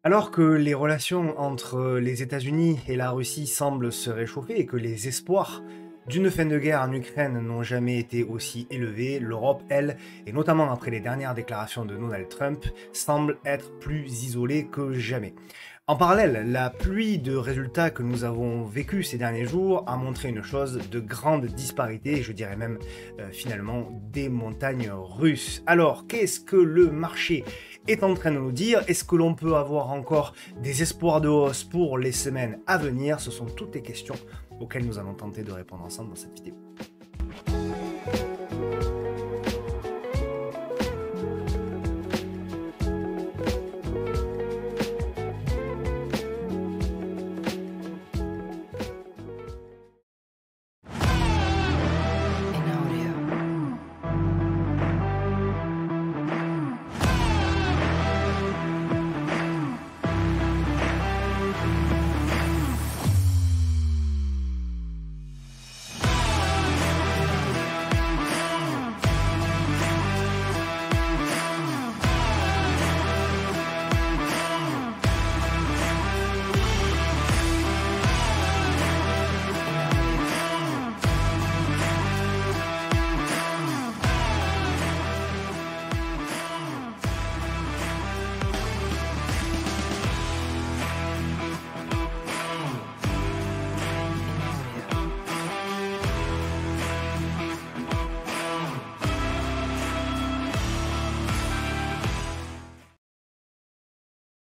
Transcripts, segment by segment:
Alors que les relations entre les États-Unis et la Russie semblent se réchauffer et que les espoirs d'une fin de guerre en Ukraine n'ont jamais été aussi élevés, l'Europe, elle, et notamment après les dernières déclarations de Donald Trump, semble être plus isolée que jamais. En parallèle, la pluie de résultats que nous avons vécu ces derniers jours a montré une chose de grande disparité, et je dirais même finalement des montagnes russes. Alors, qu'est-ce que le marché est en train de nous dire? Est-ce que l'on peut avoir encore des espoirs de hausse pour les semaines à venir? Ce sont toutes les questions auxquelles nous allons tenter de répondre ensemble dans cette vidéo.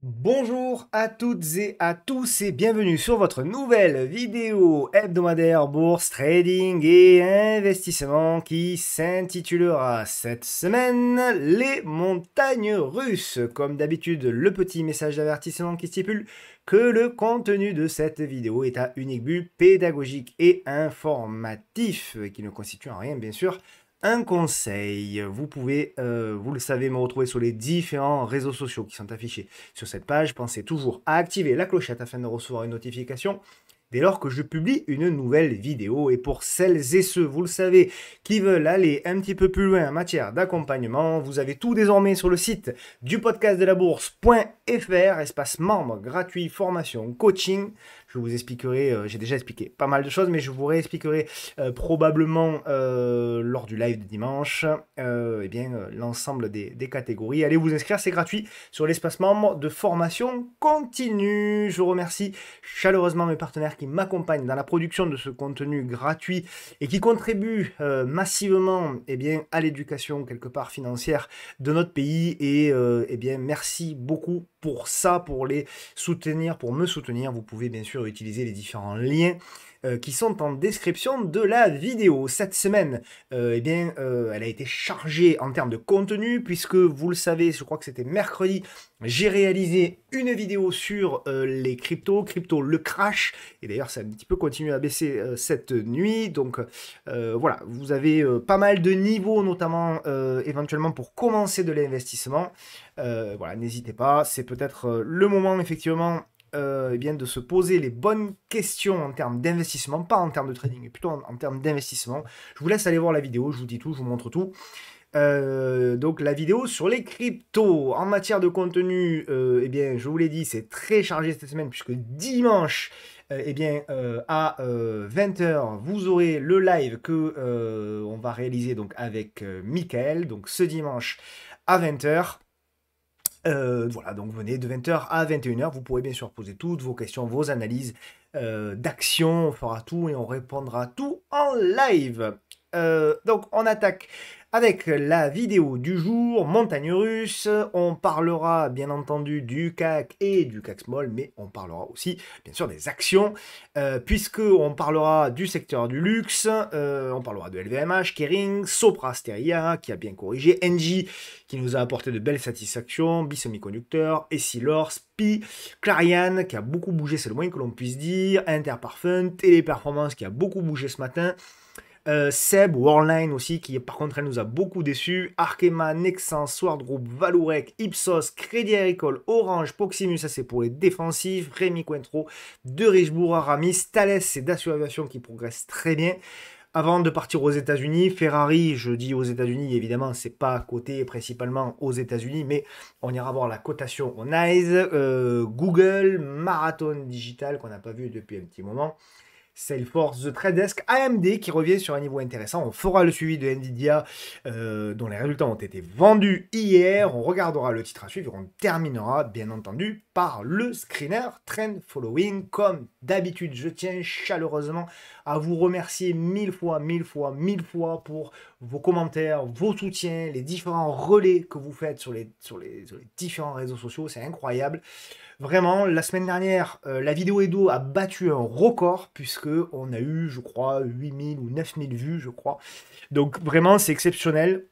Bonjour à toutes et à tous et bienvenue sur votre nouvelle vidéo hebdomadaire bourse, trading et investissement qui s'intitulera cette semaine les montagnes russes. Comme d'habitude, le petit message d'avertissement qui stipule que le contenu de cette vidéo est à unique but pédagogique et informatif et qui ne constitue en rien bien sûr un conseil. Vous pouvez, vous le savez, me retrouver sur les différents réseaux sociaux qui sont affichés sur cette page. Pensez toujours à activer la clochette afin de recevoir une notification dès lors que je publie une nouvelle vidéo. Et pour celles et ceux, vous le savez, qui veulent aller un petit peu plus loin en matière d'accompagnement, vous avez tout désormais sur le site du podcast de la bourse.fr, espace membre, gratuit, formation, coaching. Je vous expliquerai, j'ai déjà expliqué pas mal de choses, mais je vous réexpliquerai probablement lors du live de dimanche l'ensemble des catégories. Allez vous inscrire, c'est gratuit sur l'espace membre de formation continue. Je remercie chaleureusement mes partenaires qui m'accompagnent dans la production de ce contenu gratuit et qui contribuent massivement à l'éducation quelque part financière de notre pays. Et merci beaucoup pour ça, pour les soutenir, pour me soutenir. Vous pouvez bien sûr utiliser les différents liens qui sont en description de la vidéo. Cette semaine, elle a été chargée en termes de contenu, puisque vous le savez, je crois que c'était mercredi, j'ai réalisé une vidéo sur les cryptos, le crash, et d'ailleurs ça a un petit peu continué à baisser cette nuit, donc voilà, vous avez pas mal de niveaux, notamment éventuellement pour commencer de l'investissement. Voilà, n'hésitez pas, c'est peut-être le moment effectivement de se poser les bonnes questions en termes d'investissement, pas en termes de trading, mais plutôt en termes d'investissement. Je vous laisse aller voir la vidéo, je vous dis tout, je vous montre tout. Donc la vidéo sur les cryptos. En matière de contenu, je vous l'ai dit, c'est très chargé cette semaine, puisque dimanche, à 20h, vous aurez le live que on va réaliser donc avec Michael, donc ce dimanche à 20h. Voilà, donc venez de 20h à 21h, vous pourrez bien sûr poser toutes vos questions, vos analyses d'actions, on fera tout et on répondra tout en live. Donc on attaque avec la vidéo du jour, montagne russe. On parlera bien entendu du CAC et du CAC Small, mais on parlera aussi bien sûr des actions, puisque on parlera du secteur du luxe, on parlera de LVMH, Kering, Sopra Steria qui a bien corrigé, Engie qui nous a apporté de belles satisfactions, Bisemiconducteur, Essilor, SPI, Clariane qui a beaucoup bougé, c'est le moins que l'on puisse dire, Interparfum, Téléperformance qui a beaucoup bougé ce matin, Seb, Worldline aussi, qui par contre elle nous a beaucoup déçus. Arkema, Nexans, Sword Group, Valorec, Ipsos, Crédit Agricole, Orange, Proximus, ça c'est pour les défensifs. Rémi Cointreau, De Richebourg, Aramis, Thales, c'est Dassault Aviation qui progresse très bien. Avant de partir aux États-Unis, Ferrari, je dis aux États-Unis, évidemment, c'est pas coté principalement aux États-Unis, mais on ira voir la cotation au NYSE, Google, Marathon Digital, qu'on n'a pas vu depuis un petit moment. Salesforce, The Trade Desk, AMD qui revient sur un niveau intéressant. On fera le suivi de Nvidia dont les résultats ont été vendus hier. On regardera le titre à suivre. On terminera bien entendu par le screener Trend Following. Comme d'habitude, je tiens chaleureusement à vous remercier mille fois pour vos commentaires, vos soutiens, les différents relais que vous faites sur les différents réseaux sociaux. C'est incroyable. Vraiment, la semaine dernière, la vidéo Edo a battu un record, puisque on a eu, je crois, 8000 ou 9000 vues, je crois. Donc vraiment, c'est exceptionnel.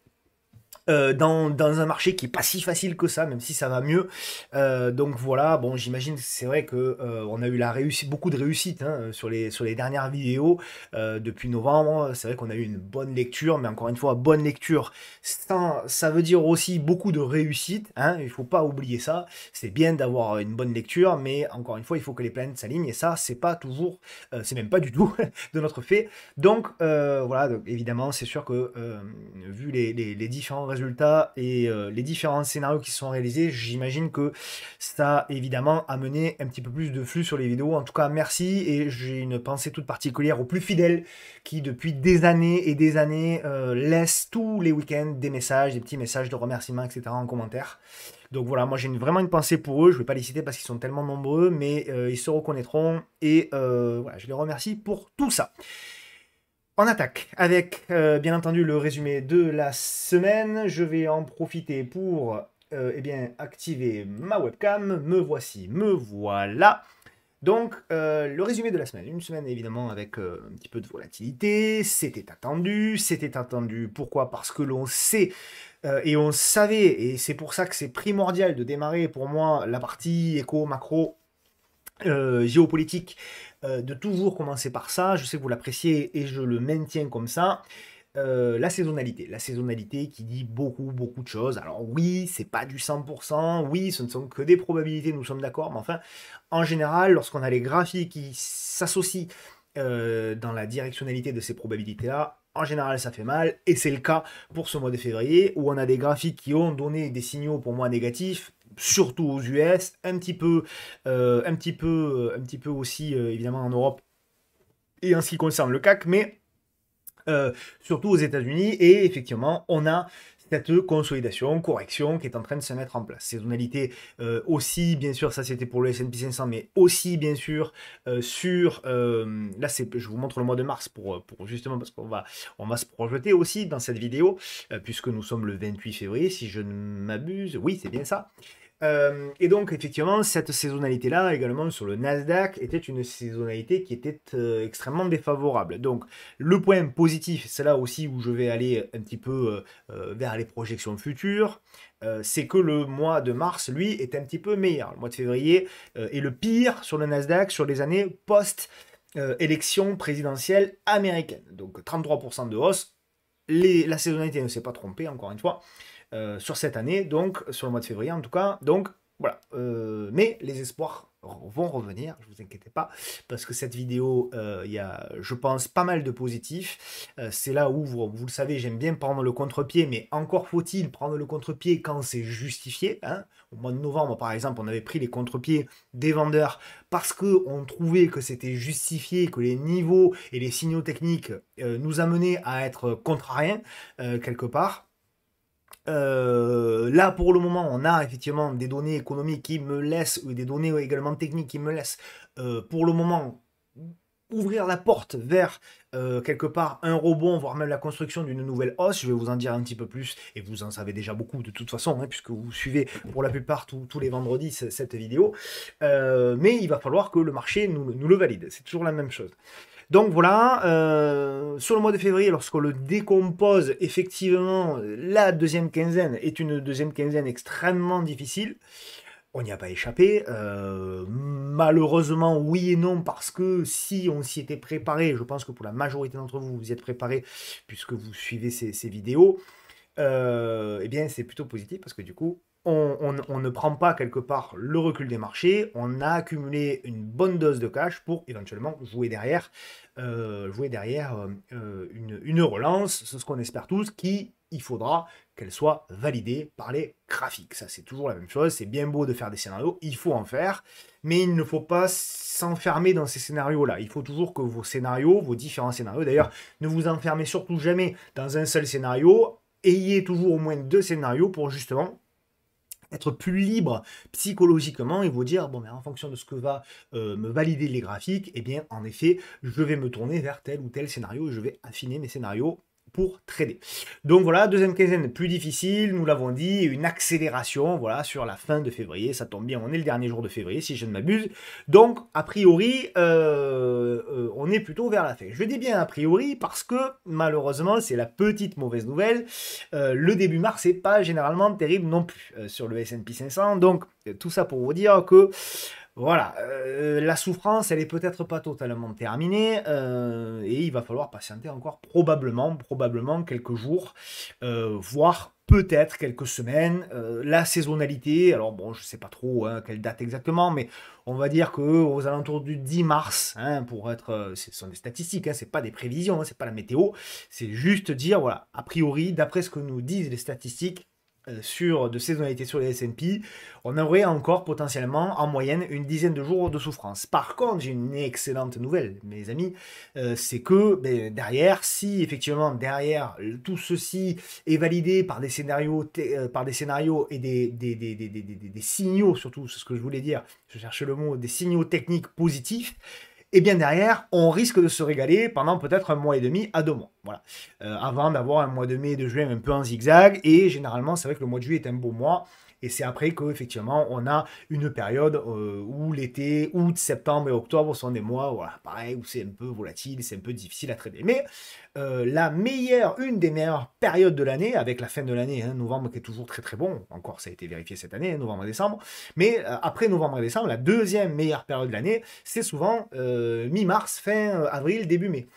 Dans un marché qui est pas si facile que ça, même si ça va mieux. Donc voilà, bon, j'imagine, c'est vrai que on a eu beaucoup de réussite hein, sur les dernières vidéos depuis novembre. C'est vrai qu'on a eu une bonne lecture, mais encore une fois, bonne lecture, ça veut dire aussi beaucoup de réussite. Hein, il faut pas oublier ça. C'est bien d'avoir une bonne lecture, mais encore une fois, il faut que les planètes s'alignent, et ça, c'est pas toujours, c'est même pas du tout de notre fait. Donc voilà, donc, évidemment, c'est sûr que vu les différents résultats et les différents scénarios qui se sont réalisés, j'imagine que ça a évidemment amené un petit peu plus de flux sur les vidéos. En tout cas, merci, et j'ai une pensée toute particulière aux plus fidèles qui depuis des années et des années laissent tous les week-ends des messages, des petits messages de remerciements, etc. en commentaire. Donc voilà, moi j'ai vraiment une pensée pour eux, je ne vais pas les citer parce qu'ils sont tellement nombreux, mais ils se reconnaîtront, et voilà, je les remercie pour tout ça. On attaque avec, bien entendu, le résumé de la semaine. Je vais en profiter pour eh bien, activer ma webcam. Me voici, me voilà. Donc, le résumé de la semaine. Une semaine, évidemment, avec un petit peu de volatilité. C'était attendu. C'était attendu. Pourquoi? Parce que l'on sait et on savait, et c'est pour ça que c'est primordial de démarrer pour moi la partie éco-macro géopolitique, de toujours commencer par ça. Je sais que vous l'appréciez et je le maintiens comme ça. La saisonnalité qui dit beaucoup de choses. Alors oui, c'est pas du 100%, oui, ce ne sont que des probabilités, nous sommes d'accord, mais enfin, en général, lorsqu'on a les graphiques qui s'associent dans la directionnalité de ces probabilités-là, en général, ça fait mal, et c'est le cas pour ce mois de février, où on a des graphiques qui ont donné des signaux pour moi négatifs, surtout aux US, un petit peu aussi évidemment en Europe et en ce qui concerne le CAC, mais surtout aux États-Unis. Et effectivement, on a cette consolidation, correction qui est en train de se mettre en place. Saisonnalité aussi, bien sûr, ça c'était pour le S&P 500, mais aussi bien sûr sur, là je vous montre le mois de mars pour justement, parce on va se projeter aussi dans cette vidéo, puisque nous sommes le 28 février, si je ne m'abuse, oui c'est bien ça. Et donc, effectivement, cette saisonnalité-là, également sur le Nasdaq, était une saisonnalité qui était extrêmement défavorable. Donc, le point positif, c'est là aussi où je vais aller un petit peu vers les projections futures, c'est que le mois de mars, lui, est un petit peu meilleur. Le mois de février est le pire sur le Nasdaq sur les années post-élection présidentielle américaine. Donc, 33% de hausse. La saisonnalité ne s'est pas trompée, encore une fois. Sur cette année, donc sur le mois de février en tout cas. Donc voilà, mais les espoirs vont revenir, ne vous inquiétez pas, parce que cette vidéo, il y a, je pense, pas mal de positifs. C'est là où, vous le savez, j'aime bien prendre le contre-pied, mais encore faut-il prendre le contre-pied quand c'est justifié. Hein. Au mois de novembre, par exemple, on avait pris les contre-pieds des vendeurs parce qu'on trouvait que c'était justifié, que les niveaux et les signaux techniques nous amenaient à être contrariens, quelque part. Là, pour le moment, on a effectivement des données économiques qui me laissent, ou des données également techniques qui me laissent, pour le moment, ouvrir la porte vers quelque part un rebond, voire même la construction d'une nouvelle hausse. Je vais vous en dire un petit peu plus, et vous en savez déjà beaucoup de toute façon, hein, puisque vous suivez pour la plupart tous les vendredis cette vidéo. Mais il va falloir que le marché nous le valide. C'est toujours la même chose. Donc voilà, sur le mois de février, lorsqu'on le décompose, effectivement, la deuxième quinzaine est une deuxième quinzaine extrêmement difficile. On n'y a pas échappé. Malheureusement, oui et non, parce que si on s'y était préparé, je pense que pour la majorité d'entre vous, vous y êtes préparé, puisque vous suivez ces vidéos, eh bien c'est plutôt positif, parce que du coup, on ne prend pas quelque part le recul des marchés, on a accumulé une bonne dose de cash pour éventuellement jouer derrière, une relance, c'est ce qu'on espère tous, il faudra qu'elle soit validée par les graphiques. Ça, c'est toujours la même chose. C'est bien beau de faire des scénarios, il faut en faire, mais il ne faut pas s'enfermer dans ces scénarios-là. Il faut toujours que vos scénarios, vos différents scénarios, d'ailleurs, ne vous enfermez surtout jamais dans un seul scénario. Ayez toujours au moins 2 scénarios pour justement être plus libre psychologiquement et vous dire, bon, mais en fonction de ce que va me valider les graphiques, eh bien, en effet, je vais me tourner vers tel ou tel scénario et je vais affiner mes scénarios pour trader. Donc voilà, deuxième quinzaine plus difficile, nous l'avons dit, une accélération, voilà, sur la fin de février, ça tombe bien, on est le dernier jour de février, si je ne m'abuse, donc, a priori, on est plutôt vers la fin. Je dis bien a priori, parce que, malheureusement, c'est la petite mauvaise nouvelle, le début mars n'est pas généralement terrible non plus, sur le S&P 500, donc, tout ça pour vous dire que, voilà, la souffrance, elle est peut-être pas totalement terminée, et il va falloir patienter encore probablement quelques jours, voire peut-être quelques semaines. La saisonnalité, alors bon, je sais pas trop quelle date exactement, mais on va dire que aux alentours du 10 mars, hein, pour être, ce sont des statistiques, hein, c'est pas des prévisions, hein, c'est pas la météo, c'est juste dire, voilà, a priori, d'après ce que nous disent les statistiques, de saisonnalité sur les S&P, on aurait encore potentiellement en moyenne une dizaine de jours de souffrance. Par contre, j'ai une excellente nouvelle, mes amis, c'est que derrière, si effectivement derrière tout ceci est validé par des scénarios, et des signaux, surtout, c'est ce que je voulais dire, je cherchais le mot, des signaux techniques positifs, et bien derrière, on risque de se régaler pendant peut-être 1 mois et demi à 2 mois. Voilà. Avant d'avoir un mois de mai et de juin un peu en zigzag. Et généralement, c'est vrai que le mois de juillet est un beau mois. Et c'est après qu'effectivement, on a une période où l'été, août, septembre et octobre sont des mois, voilà, pareil, où c'est un peu volatile, c'est un peu difficile à trader. Mais une des meilleures périodes de l'année, avec la fin de l'année, hein, novembre qui est toujours très très bon, encore ça a été vérifié cette année, hein, novembre et décembre, mais après novembre et décembre, la deuxième meilleure période de l'année, c'est souvent mi-mars, fin avril, début mai.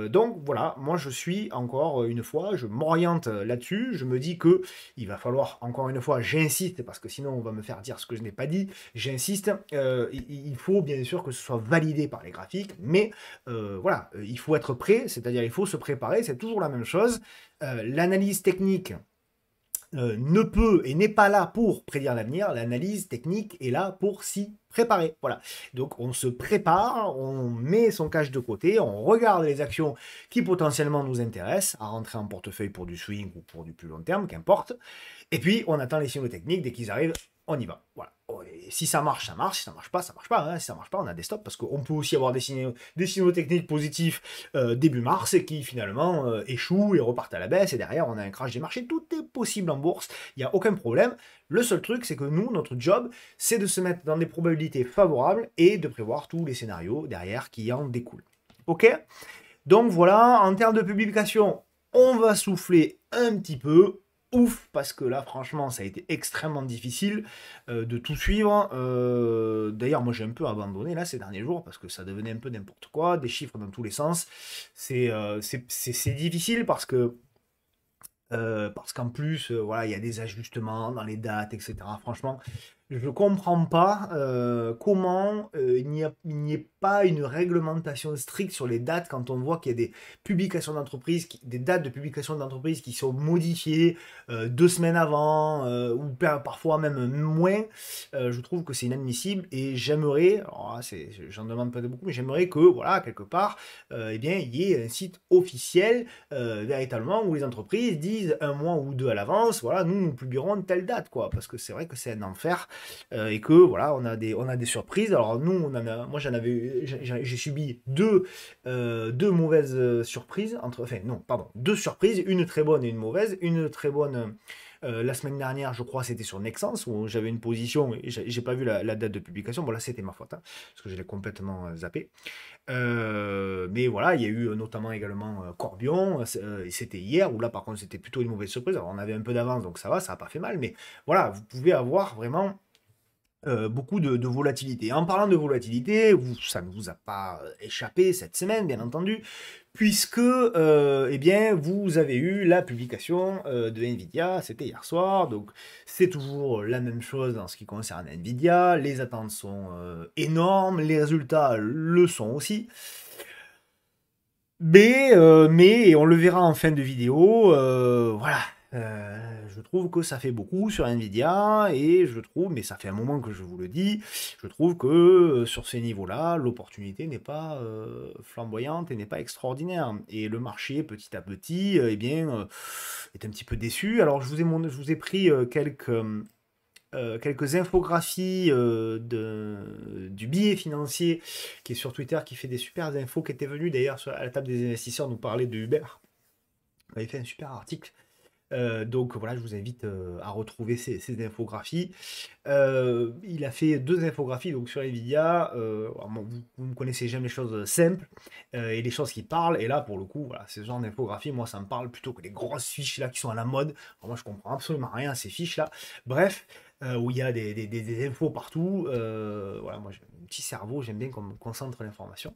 Donc voilà, moi je suis encore une fois, je m'oriente là-dessus, je me dis que il va falloir encore une fois, j'insiste parce que sinon on va me faire dire ce que je n'ai pas dit, j'insiste, il faut bien sûr que ce soit validé par les graphiques, mais voilà, il faut être prêt, c'est-à-dire il faut se préparer, c'est toujours la même chose. L'analyse technique ne peut et n'est pas là pour prédire l'avenir, l'analyse technique est là pour s'y préparer. Voilà. Donc on se prépare, on met son cash de côté, on regarde les actions qui potentiellement nous intéressent à rentrer en portefeuille pour du swing ou pour du plus long terme, qu'importe. Et puis on attend les signaux techniques, dès qu'ils arrivent, on y va. Voilà. Et si ça marche, ça marche. Si ça marche pas, ça marche pas. Hein. Si ça marche pas, on a des stops parce qu'on peut aussi avoir des signaux techniques positifs début mars et qui finalement échouent et repartent à la baisse. Et derrière, on a un crash des marchés. Tout est possible en bourse. Il n'y a aucun problème. Le seul truc, c'est que nous, notre job, c'est de se mettre dans des probabilités favorables et de prévoir tous les scénarios derrière qui en découlent. Ok? Donc voilà, en termes de publication, on va souffler un petit peu. Ouf, parce que là, franchement, ça a été extrêmement difficile de tout suivre. D'ailleurs, moi, j'ai un peu abandonné là ces derniers jours parce que ça devenait un peu n'importe quoi, des chiffres dans tous les sens. C'est difficile parce qu'en plus, voilà, il y a des ajustements dans les dates, etc. Franchement, je ne comprends pas comment il n'y ait pas une réglementation stricte sur les dates quand on voit qu'il y a des publications d'entreprises, des dates de publication d'entreprises qui sont modifiées 2 semaines avant, ou parfois même moins. Je trouve que c'est inadmissible et j'aimerais, alors là, j'en demande pas beaucoup, mais j'aimerais que, voilà, quelque part, eh bien, il y ait un site officiel véritablement où les entreprises disent 1 mois ou 2 à l'avance, voilà, nous publierons telle date, quoi, parce que c'est vrai que c'est un enfer. Et que voilà, on a des surprises. Alors nous, moi j'ai subi deux mauvaises surprises enfin non, pardon, 2 surprises, une très bonne et une mauvaise. Une très bonne la semaine dernière, je crois, c'était sur Nexens où j'avais une position et j'ai pas vu la date de publication. Bon là, c'était ma faute, hein, parce que je l'ai complètement zappé. Mais voilà, il y a eu notamment également Corbion, c'était hier, où là par contre c'était plutôt une mauvaise surprise. Alors on avait un peu d'avance, donc ça va, ça n'a pas fait mal, mais voilà, vous pouvez avoir vraiment beaucoup de volatilité. En parlant de volatilité, ça ne vous a pas échappé cette semaine, bien entendu, puisque eh bien, vous avez eu la publication de Nvidia, c'était hier soir, donc c'est toujours la même chose en ce qui concerne Nvidia, les attentes sont énormes, les résultats le sont aussi, mais et on le verra en fin de vidéo, voilà, je trouve que ça fait beaucoup sur Nvidia, et je trouve, mais ça fait un moment que je vous le dis, je trouve que sur ces niveaux-là, l'opportunité n'est pas flamboyante et n'est pas extraordinaire. Et le marché, petit à petit, eh bien, est un petit peu déçu. Alors, je vous ai pris quelques infographies du billet financier qui est sur Twitter, qui fait des super infos, qui était venu d'ailleurs à la table des investisseurs nous parler de Uber. Il avait fait un super article. Donc voilà, je vous invite à retrouver ces infographies. Il a fait 2 infographies donc sur Nvidia. Alors bon, vous me connaissez, j'aime les choses simples et les choses qui parlent. Et là, pour le coup, voilà, ce genre d'infographie, moi, ça me parle plutôt que les grosses fiches là qui sont à la mode. Alors, moi, je comprends absolument rien à ces fiches là. Bref, où il y a des infos partout. Voilà, moi, j'ai un petit cerveau, j'aime bien qu'on me concentre l'information.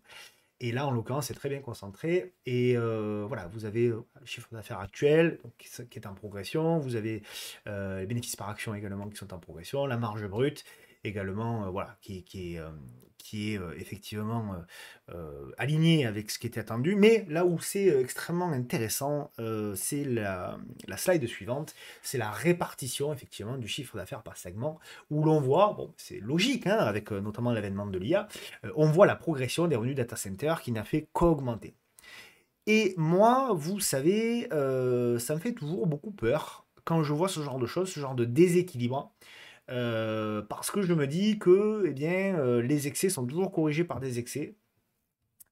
Et là, en l'occurrence, c'est très bien concentré. Et voilà, vous avez le chiffre d'affaires actuel donc, qui est en progression. Vous avez les bénéfices par action également qui sont en progression. La marge brute également, voilà, qui est effectivement aligné avec ce qui était attendu. Mais là où c'est extrêmement intéressant, c'est la slide suivante, c'est la répartition effectivement du chiffre d'affaires par segment, où l'on voit, bon, c'est logique, hein, avec notamment l'avènement de l'IA, on voit la progression des revenus data center qui n'a fait qu'augmenter. Et moi, vous savez, ça me fait toujours beaucoup peur quand je vois ce genre de choses, ce genre de déséquilibre. Parce que je me dis que eh bien, les excès sont toujours corrigés par des excès.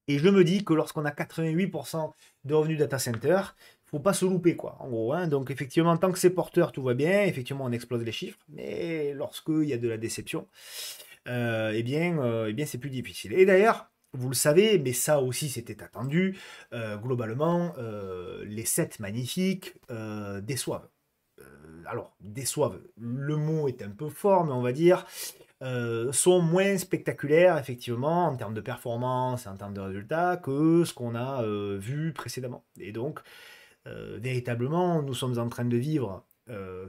Et je me dis que lorsqu'on a 88% de revenus data center, faut pas se louper, quoi, en gros. Hein. Donc, effectivement, tant que c'est porteur, tout va bien. Effectivement, on explose les chiffres. Mais lorsqu'il y a de la déception, eh bien c'est plus difficile. Et d'ailleurs, vous le savez, mais ça aussi c'était attendu, globalement, les 7 magnifiques déçoivent. Alors, déçoivent, le mot est un peu fort, mais on va dire, sont moins spectaculaires, effectivement, en termes de performance, en termes de résultats, que ce qu'on a vu précédemment. Et donc, véritablement, nous sommes en train de vivre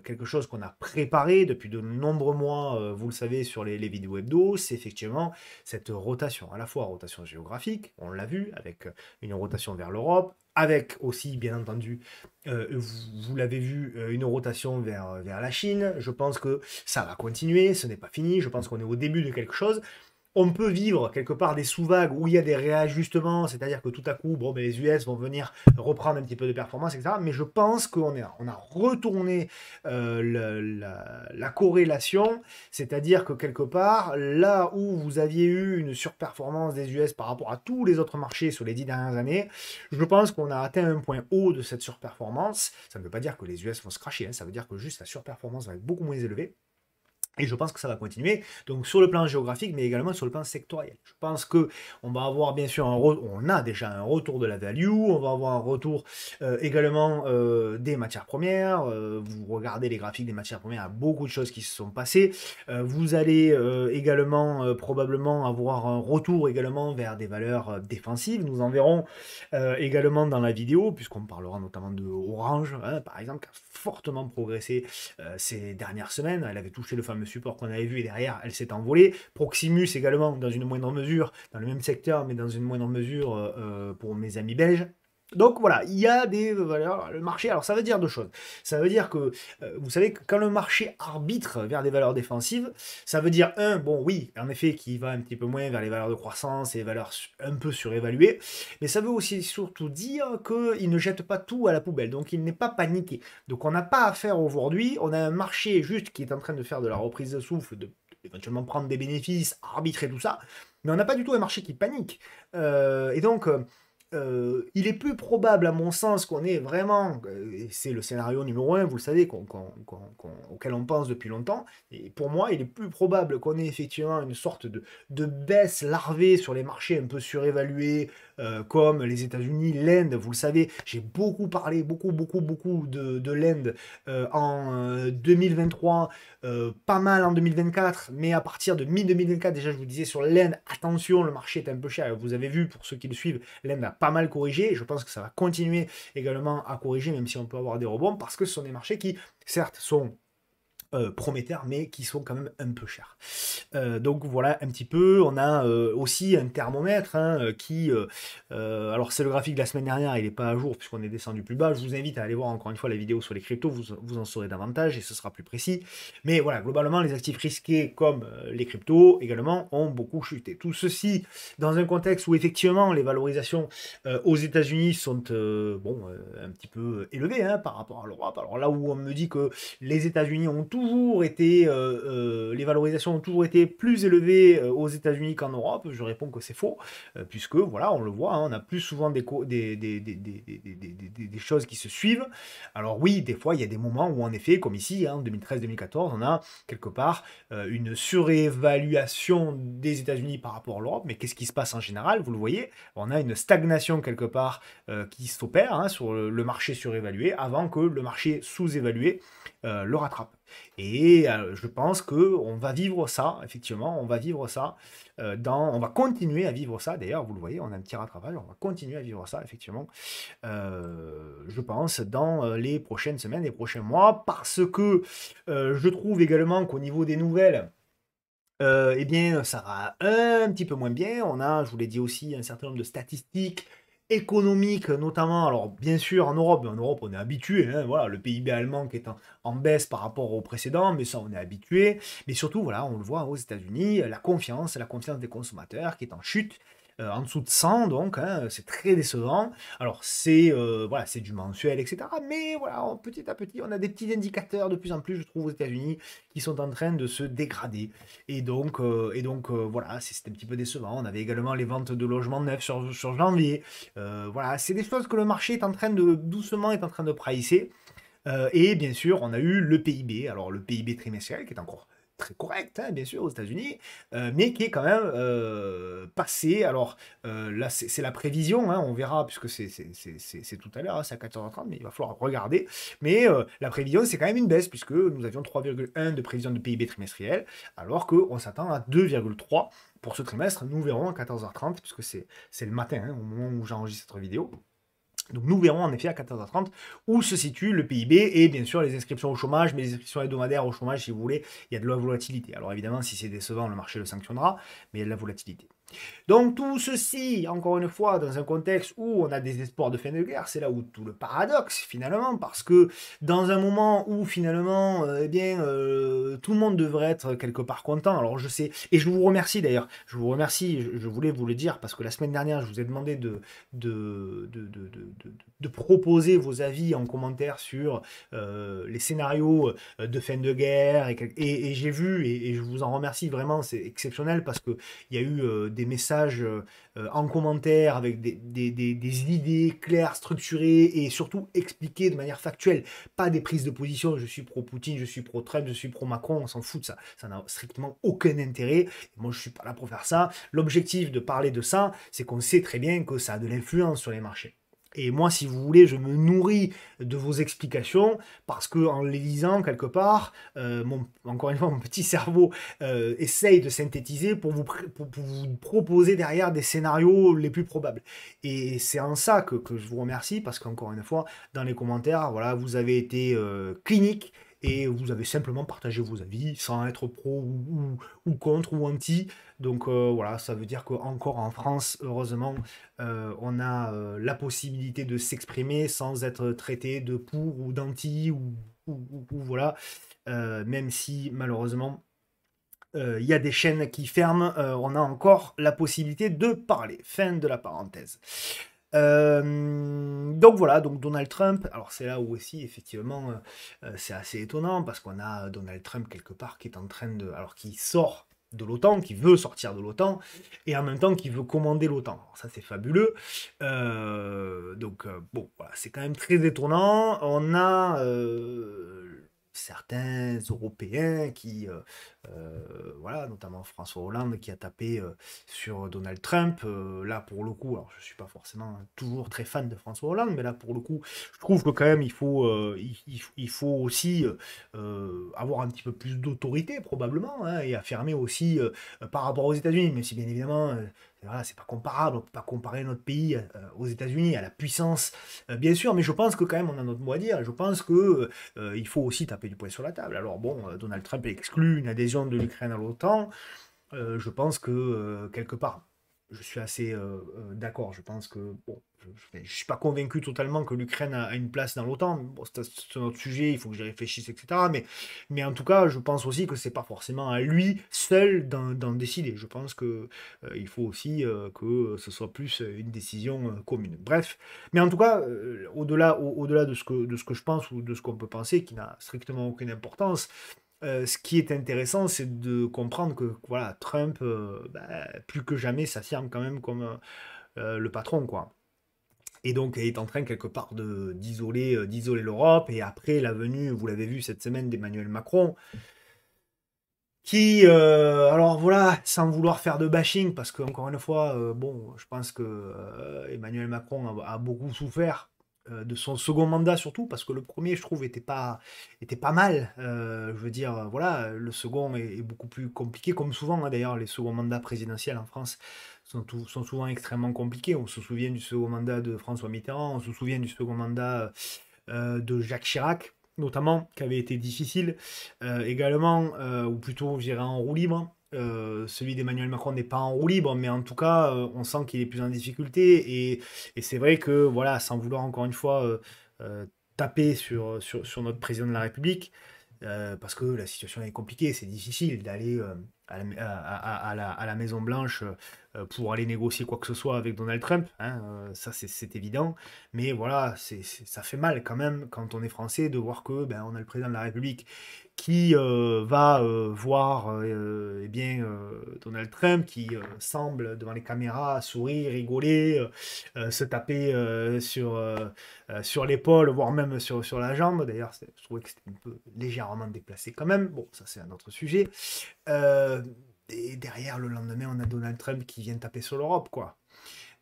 quelque chose qu'on a préparé depuis de nombreux mois, vous le savez, sur les vidéos hebdo, c'est effectivement cette rotation, à la fois rotation géographique, on l'a vu, avec une rotation vers l'Europe, avec aussi, bien entendu, vous l'avez vu, une rotation vers la Chine. Je pense que ça va continuer, ce n'est pas fini, je pense qu'on est au début de quelque chose. On peut vivre quelque part des sous-vagues où il y a des réajustements, c'est-à-dire que tout à coup, bon, ben, les US vont venir reprendre un petit peu de performance, etc. Mais je pense qu'on a retourné la corrélation, c'est-à-dire que quelque part, là où vous aviez eu une surperformance des US par rapport à tous les autres marchés sur les 10 dernières années, je pense qu'on a atteint un point haut de cette surperformance. Ça ne veut pas dire que les US vont se cracher, hein, ça veut dire que juste la surperformance va être beaucoup moins élevée. Et je pense que ça va continuer, donc sur le plan géographique, mais également sur le plan sectoriel. Je pense que on va avoir bien sûr on a déjà un retour de la value, on va avoir un retour également des matières premières. Vous regardez les graphiques des matières premières, il y a beaucoup de choses qui se sont passées. Vous allez également probablement avoir un retour également vers des valeurs défensives. Nous en verrons également dans la vidéo, puisqu'on parlera notamment de Orange, hein, par exemple, qui a fortement progressé ces dernières semaines. Elle avait touché le fameux support qu'on avait vu et derrière, elle s'est envolée. Proximus également, dans une moindre mesure, dans le même secteur, mais dans une moindre mesure pour mes amis belges. Donc voilà, il y a des valeurs, le marché, alors ça veut dire deux choses. Ça veut dire que, vous savez, que quand le marché arbitre vers des valeurs défensives, ça veut dire, bon oui, en effet, qu'il va un petit peu moins vers les valeurs de croissance et les valeurs un peu surévaluées, mais ça veut aussi surtout dire qu'il ne jette pas tout à la poubelle, donc il n'est pas paniqué. Donc on n'a pas à faire aujourd'hui, on a un marché juste qui est en train de faire de la reprise de souffle, éventuellement prendre des bénéfices, arbitrer tout ça, mais on n'a pas du tout un marché qui panique. Et donc, il est plus probable, à mon sens, qu'on ait vraiment, et c'est le scénario numéro un, vous le savez, auquel on pense depuis longtemps, et pour moi, il est plus probable qu'on ait effectivement une sorte de baisse larvée sur les marchés un peu surévalués, comme les États-Unis, l'Inde, vous le savez, j'ai beaucoup parlé, beaucoup de l'Inde en 2023, pas mal en 2024, mais à partir de mi-2024, déjà je vous disais sur l'Inde, attention, le marché est un peu cher, vous avez vu, pour ceux qui le suivent, l'Inde a pas mal corrigé. Je pense que ça va continuer également à corriger, même si on peut avoir des rebonds, parce que ce sont des marchés qui, certes, sont prometteurs, mais qui sont quand même un peu chers. Donc voilà un petit peu, on a aussi un thermomètre hein, alors c'est le graphique de la semaine dernière, il n'est pas à jour puisqu'on est descendu plus bas, je vous invite à aller voir encore une fois la vidéo sur les cryptos, vous en saurez davantage et ce sera plus précis, mais voilà, globalement les actifs risqués comme les cryptos également ont beaucoup chuté. Tout ceci dans un contexte où effectivement les valorisations aux États-Unis sont un petit peu élevées hein, par rapport à l'Europe. Alors là où on me dit que les États-Unis ont toujours été, les valorisations ont toujours été plus élevées aux États-Unis qu'en Europe, je réponds que c'est faux, puisque voilà, on le voit, hein, on a plus souvent des choses qui se suivent. Alors oui, des fois, il y a des moments où en effet, comme ici, en 2013-2014, on a quelque part une surévaluation des États-Unis par rapport à l'Europe, mais qu'est-ce qui se passe en général? Vous le voyez, on a une stagnation quelque part qui s'opère hein, sur le marché surévalué avant que le marché sous-évalué le rattrape. Et je pense que on va vivre ça, effectivement, on va vivre ça on va continuer à vivre ça. D'ailleurs, vous le voyez, on a un petit rattrapage, on va continuer à vivre ça, effectivement. Je pense dans les prochaines semaines, les prochains mois, parce que je trouve également qu'au niveau des nouvelles. Eh bien, ça va un petit peu moins bien. On a, je vous l'ai dit aussi, un certain nombre de statistiques économiques, notamment, alors bien sûr en Europe, mais en Europe on est habitué, hein, voilà, le PIB allemand qui est en baisse par rapport au précédent, mais ça on est habitué. Mais surtout, voilà, on le voit aux États-Unis, la confiance des consommateurs qui est en chute. En dessous de 100, donc hein, c'est très décevant. Alors c'est voilà, c'est du mensuel, etc. Mais voilà, petit à petit, on a des petits indicateurs de plus en plus, je trouve, aux États-Unis, qui sont en train de se dégrader. Voilà, c'est un petit peu décevant. On avait également les ventes de logements neufs sur janvier. Voilà, c'est des choses que le marché est en train de doucement est en train de pricer. Et bien sûr, on a eu le PIB. Alors le PIB trimestriel qui est encore très correct, hein, bien sûr, aux États-Unis, mais qui est quand même passé. Alors là, c'est la prévision, hein, on verra, puisque c'est tout à l'heure, hein, c'est à 14h30, mais il va falloir regarder. Mais la prévision, c'est quand même une baisse, puisque nous avions 3,1 de prévision de PIB trimestriel, alors qu'on s'attend à 2,3 pour ce trimestre. Nous verrons à 14h30, puisque c'est le matin, hein, au moment où j'enregistre cette vidéo. Donc nous verrons en effet à 14h30 où se situe le PIB et bien sûr les inscriptions au chômage, mais les inscriptions hebdomadaires au chômage, si vous voulez, il y a de la volatilité. Alors évidemment, si c'est décevant, le marché le sanctionnera, mais il y a de la volatilité. Donc tout ceci, encore une fois, dans un contexte où on a des espoirs de fin de guerre, c'est là où tout le paradoxe finalement, parce que dans un moment où finalement, tout le monde devrait être quelque part content. Alors je sais, et je vous remercie d'ailleurs, je vous remercie, je voulais vous le dire parce que la semaine dernière, je vous ai demandé de proposer vos avis en commentaire sur les scénarios de fin de guerre, et j'ai vu, et je vous en remercie vraiment, c'est exceptionnel parce que il y a eu des messages en commentaire avec des idées claires, structurées et surtout expliquées de manière factuelle. Pas des prises de position, je suis pro-Poutine, je suis pro-Trump, je suis pro-Macron, on s'en fout de ça. Ça n'a strictement aucun intérêt. Moi, je suis pas là pour faire ça. L'objectif de parler de ça, c'est qu'on sait très bien que ça a de l'influence sur les marchés. Et moi, si vous voulez, je me nourris de vos explications parce que en les lisant quelque part, encore une fois, mon petit cerveau essaye de synthétiser pour vous proposer derrière des scénarios les plus probables. Et c'est en ça que je vous remercie parce qu'encore une fois, dans les commentaires, voilà, vous avez été clinique et vous avez simplement partagé vos avis sans être pro ou contre ou anti. Donc voilà, ça veut dire qu'encore en France, heureusement, on a la possibilité de s'exprimer sans être traité de pour ou d'anti ou voilà, même si malheureusement il y a des chaînes qui ferment, on a encore la possibilité de parler. Fin de la parenthèse. Donc voilà, donc Donald Trump, alors c'est là où aussi effectivement c'est assez étonnant parce qu'on a Donald Trump quelque part qui est en train de, alors qui sort de l'OTAN, qui veut sortir de l'OTAN et en même temps qui veut commander l'OTAN. Ça c'est fabuleux. Bon, voilà, c'est quand même très étonnant. On a certains Européens qui, voilà, notamment François Hollande qui a tapé sur Donald Trump. Là, pour le coup, alors je ne suis pas forcément toujours très fan de François Hollande, mais là, pour le coup, je trouve que quand même, il faut aussi avoir un petit peu plus d'autorité, probablement, hein, et affirmer aussi par rapport aux États-Unis, même si bien évidemment, Voilà, c'est pas comparable, on peut pas comparer notre pays aux États-Unis, à la puissance, bien sûr, mais je pense que quand même on a notre mot à dire. Je pense que il faut aussi taper du poing sur la table. Alors bon, Donald Trump exclut une adhésion de l'Ukraine à l'OTAN. Je pense que quelque part, je suis assez d'accord. Je pense que bon, je suis pas convaincu totalement que l'Ukraine a une place dans l'OTAN. Bon, c'est un autre sujet, il faut que j'y réfléchisse, etc. Mais en tout cas, je pense aussi que c'est pas forcément à lui seul d'en décider. Je pense que il faut aussi que ce soit plus une décision commune. Bref, mais en tout cas, au-delà de ce que je pense ou de ce qu'on peut penser, qui n'a strictement aucune importance. Ce qui est intéressant, c'est de comprendre que voilà, Trump, bah, plus que jamais, s'affirme quand même comme le patron, quoi. Et donc, il est en train quelque part d'isoler l'Europe. Et après la venue, vous l'avez vu cette semaine, d'Emmanuel Macron, qui, alors voilà, sans vouloir faire de bashing, parce que encore une fois, bon, je pense que Emmanuel Macron a beaucoup souffert de son second mandat surtout, parce que le premier, je trouve, était pas mal. Je veux dire, voilà, le second est beaucoup plus compliqué, comme souvent, hein, d'ailleurs, les seconds mandats présidentiels en France sont souvent extrêmement compliqués. On se souvient du second mandat de François Mitterrand, on se souvient du second mandat de Jacques Chirac, notamment, qui avait été difficile. Également, ou plutôt, je dirais, en roue libre. Celui d'Emmanuel Macron n'est pas en roue libre, mais en tout cas, on sent qu'il est plus en difficulté. Et c'est vrai que, voilà, sans vouloir encore une fois taper sur notre président de la République, parce que la situation est compliquée, c'est difficile d'aller à la Maison Blanche pour aller négocier quoi que ce soit avec Donald Trump, hein, ça c'est évident, mais voilà, ça fait mal quand même quand on est français de voir que ben, on a le président de la République qui va voir eh bien, Donald Trump qui semble devant les caméras sourire, rigoler, se taper sur l'épaule, voire même sur la jambe. D'ailleurs, je trouvais que c'était un peu légèrement déplacé quand même. Bon, ça c'est un autre sujet. Euh, et derrière, le lendemain, on a Donald Trump qui vient taper sur l'Europe, quoi.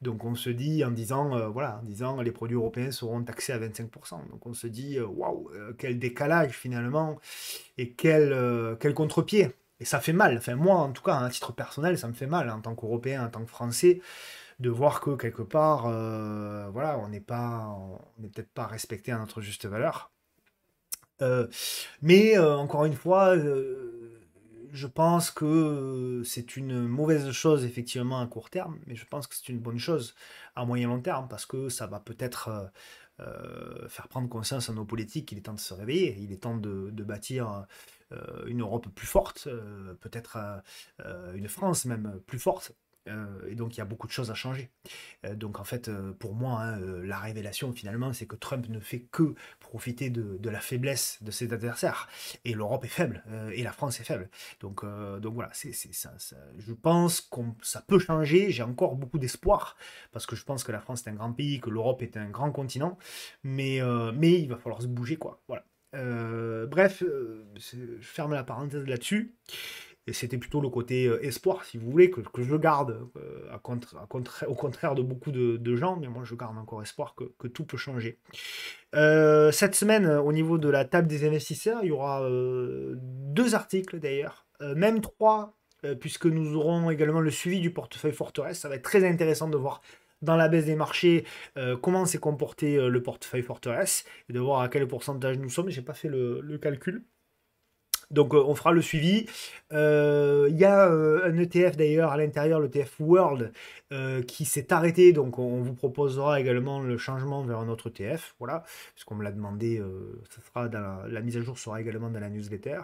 Donc on se dit en disant, voilà, en disant les produits européens seront taxés à 25%. Donc on se dit, waouh, quel décalage finalement, et quel contre-pied. Et ça fait mal. Enfin, moi, en tout cas, à titre personnel, ça me fait mal en tant qu'Européen, en tant que Français, de voir que quelque part, voilà, on n'est peut-être pas respecté à notre juste valeur. Euh, mais encore une fois, je pense que c'est une mauvaise chose effectivement à court terme, mais je pense que c'est une bonne chose à moyen long terme parce que ça va peut-être faire prendre conscience à nos politiques qu'il est temps de se réveiller, il est temps de bâtir une Europe plus forte, peut-être une France même plus forte. Et donc il y a beaucoup de choses à changer. Donc en fait, pour moi, hein, la révélation finalement, c'est que Trump ne fait que profiter de la faiblesse de ses adversaires. Et l'Europe est faible, et la France est faible. Donc voilà, je pense que ça peut changer. J'ai encore beaucoup d'espoir, parce que je pense que la France est un grand pays, que l'Europe est un grand continent. Mais il va falloir se bouger, quoi. Voilà. Bref, je ferme la parenthèse là-dessus. Et c'était plutôt le côté espoir, si vous voulez, que je garde, au contraire de beaucoup de gens, mais moi je garde encore espoir que tout peut changer. Cette semaine, au niveau de la table des investisseurs, il y aura deux articles d'ailleurs, même trois, puisque nous aurons également le suivi du portefeuille Forteresse. Ça va être très intéressant de voir dans la baisse des marchés comment s'est comporté le portefeuille Forteresse et de voir à quel pourcentage nous sommes. J'ai pas fait le calcul. Donc on fera le suivi. Il y a un ETF d'ailleurs à l'intérieur, l'ETF World, qui s'est arrêté. Donc on vous proposera également le changement vers un autre ETF. Voilà, puisqu'on me l'a demandé, ça sera dans la mise à jour sera également dans la newsletter.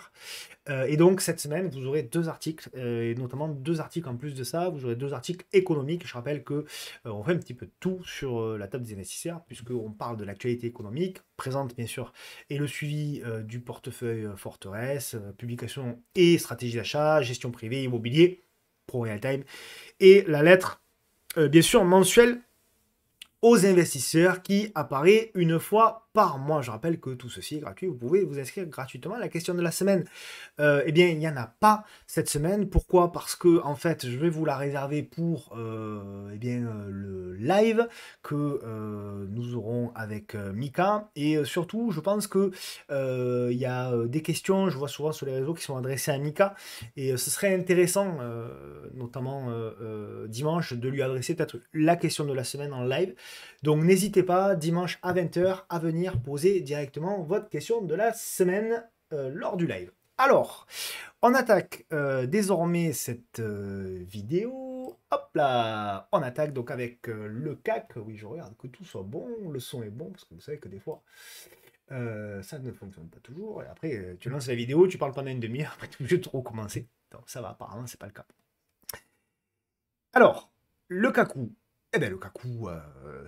Et donc cette semaine, vous aurez deux articles, et notamment deux articles en plus de ça. Vous aurez deux articles économiques. Je rappelle que on fait un petit peu de tout sur la table des investisseurs, puisqu'on parle de l'actualité économique, présente bien sûr, et le suivi du portefeuille Forteresse, publication et stratégie d'achat, gestion privée, immobilier, pro real time, et la lettre, bien sûr, mensuelle aux investisseurs qui apparaît une fois part. Moi, je rappelle que tout ceci est gratuit. Vous pouvez vous inscrire gratuitement. La question de la semaine, eh bien, il n'y en a pas cette semaine. Pourquoi? Parce que, en fait, je vais vous la réserver pour eh bien, le live que nous aurons avec Mika. Et surtout, je pense que il y a des questions, je vois souvent sur les réseaux, qui sont adressées à Mika. Et ce serait intéressant, notamment dimanche, de lui adresser peut-être la question de la semaine en live. Donc n'hésitez pas, dimanche à 20h, à venir poser directement votre question de la semaine lors du live. Alors, on attaque désormais cette vidéo. Hop là, on attaque donc avec le CAC. Oui, je regarde que tout soit bon, le son est bon, parce que vous savez que des fois, ça ne fonctionne pas toujours. Et après, tu lances la vidéo, tu parles pendant une demi-heure, après tu es obligé de recommencer. Donc ça va, apparemment, c'est pas le cas. Alors, le Kaku. Eh bien, le Kaku,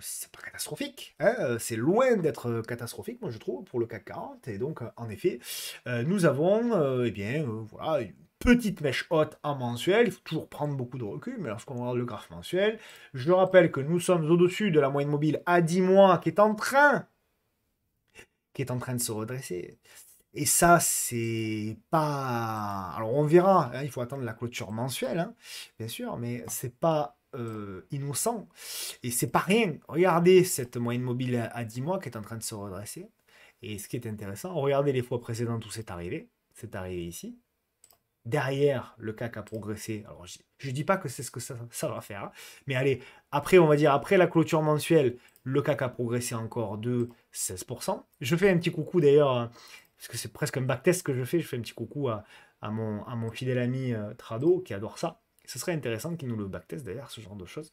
c'est pas catastrophique, hein, c'est loin d'être catastrophique, moi je trouve, pour le CAC 40. Et donc, en effet, nous avons, eh bien, voilà, une petite mèche haute en mensuel. Il faut toujours prendre beaucoup de recul, mais lorsqu'on regarde le graphe mensuel, je rappelle que nous sommes au-dessus de la moyenne mobile à 10 mois qui est en train de se redresser. Et ça, c'est pas... Alors, on verra, hein, il faut attendre la clôture mensuelle, hein, bien sûr, mais c'est pas innocent. Et c'est pas rien. Regardez cette moyenne mobile à 10 mois qui est en train de se redresser. Et ce qui est intéressant, regardez les fois précédentes où c'est arrivé. C'est arrivé ici. Derrière, le CAC a progressé. Alors, je dis pas que c'est ce que ça va faire, hein, mais allez, après, on va dire, après la clôture mensuelle, le CAC a progressé encore de 16%. Je fais un petit coucou d'ailleurs, hein, parce que c'est presque un backtest que je fais un petit coucou à mon fidèle ami Trado, qui adore ça. Ce serait intéressant qu'il nous le backtest d'ailleurs, ce genre de choses.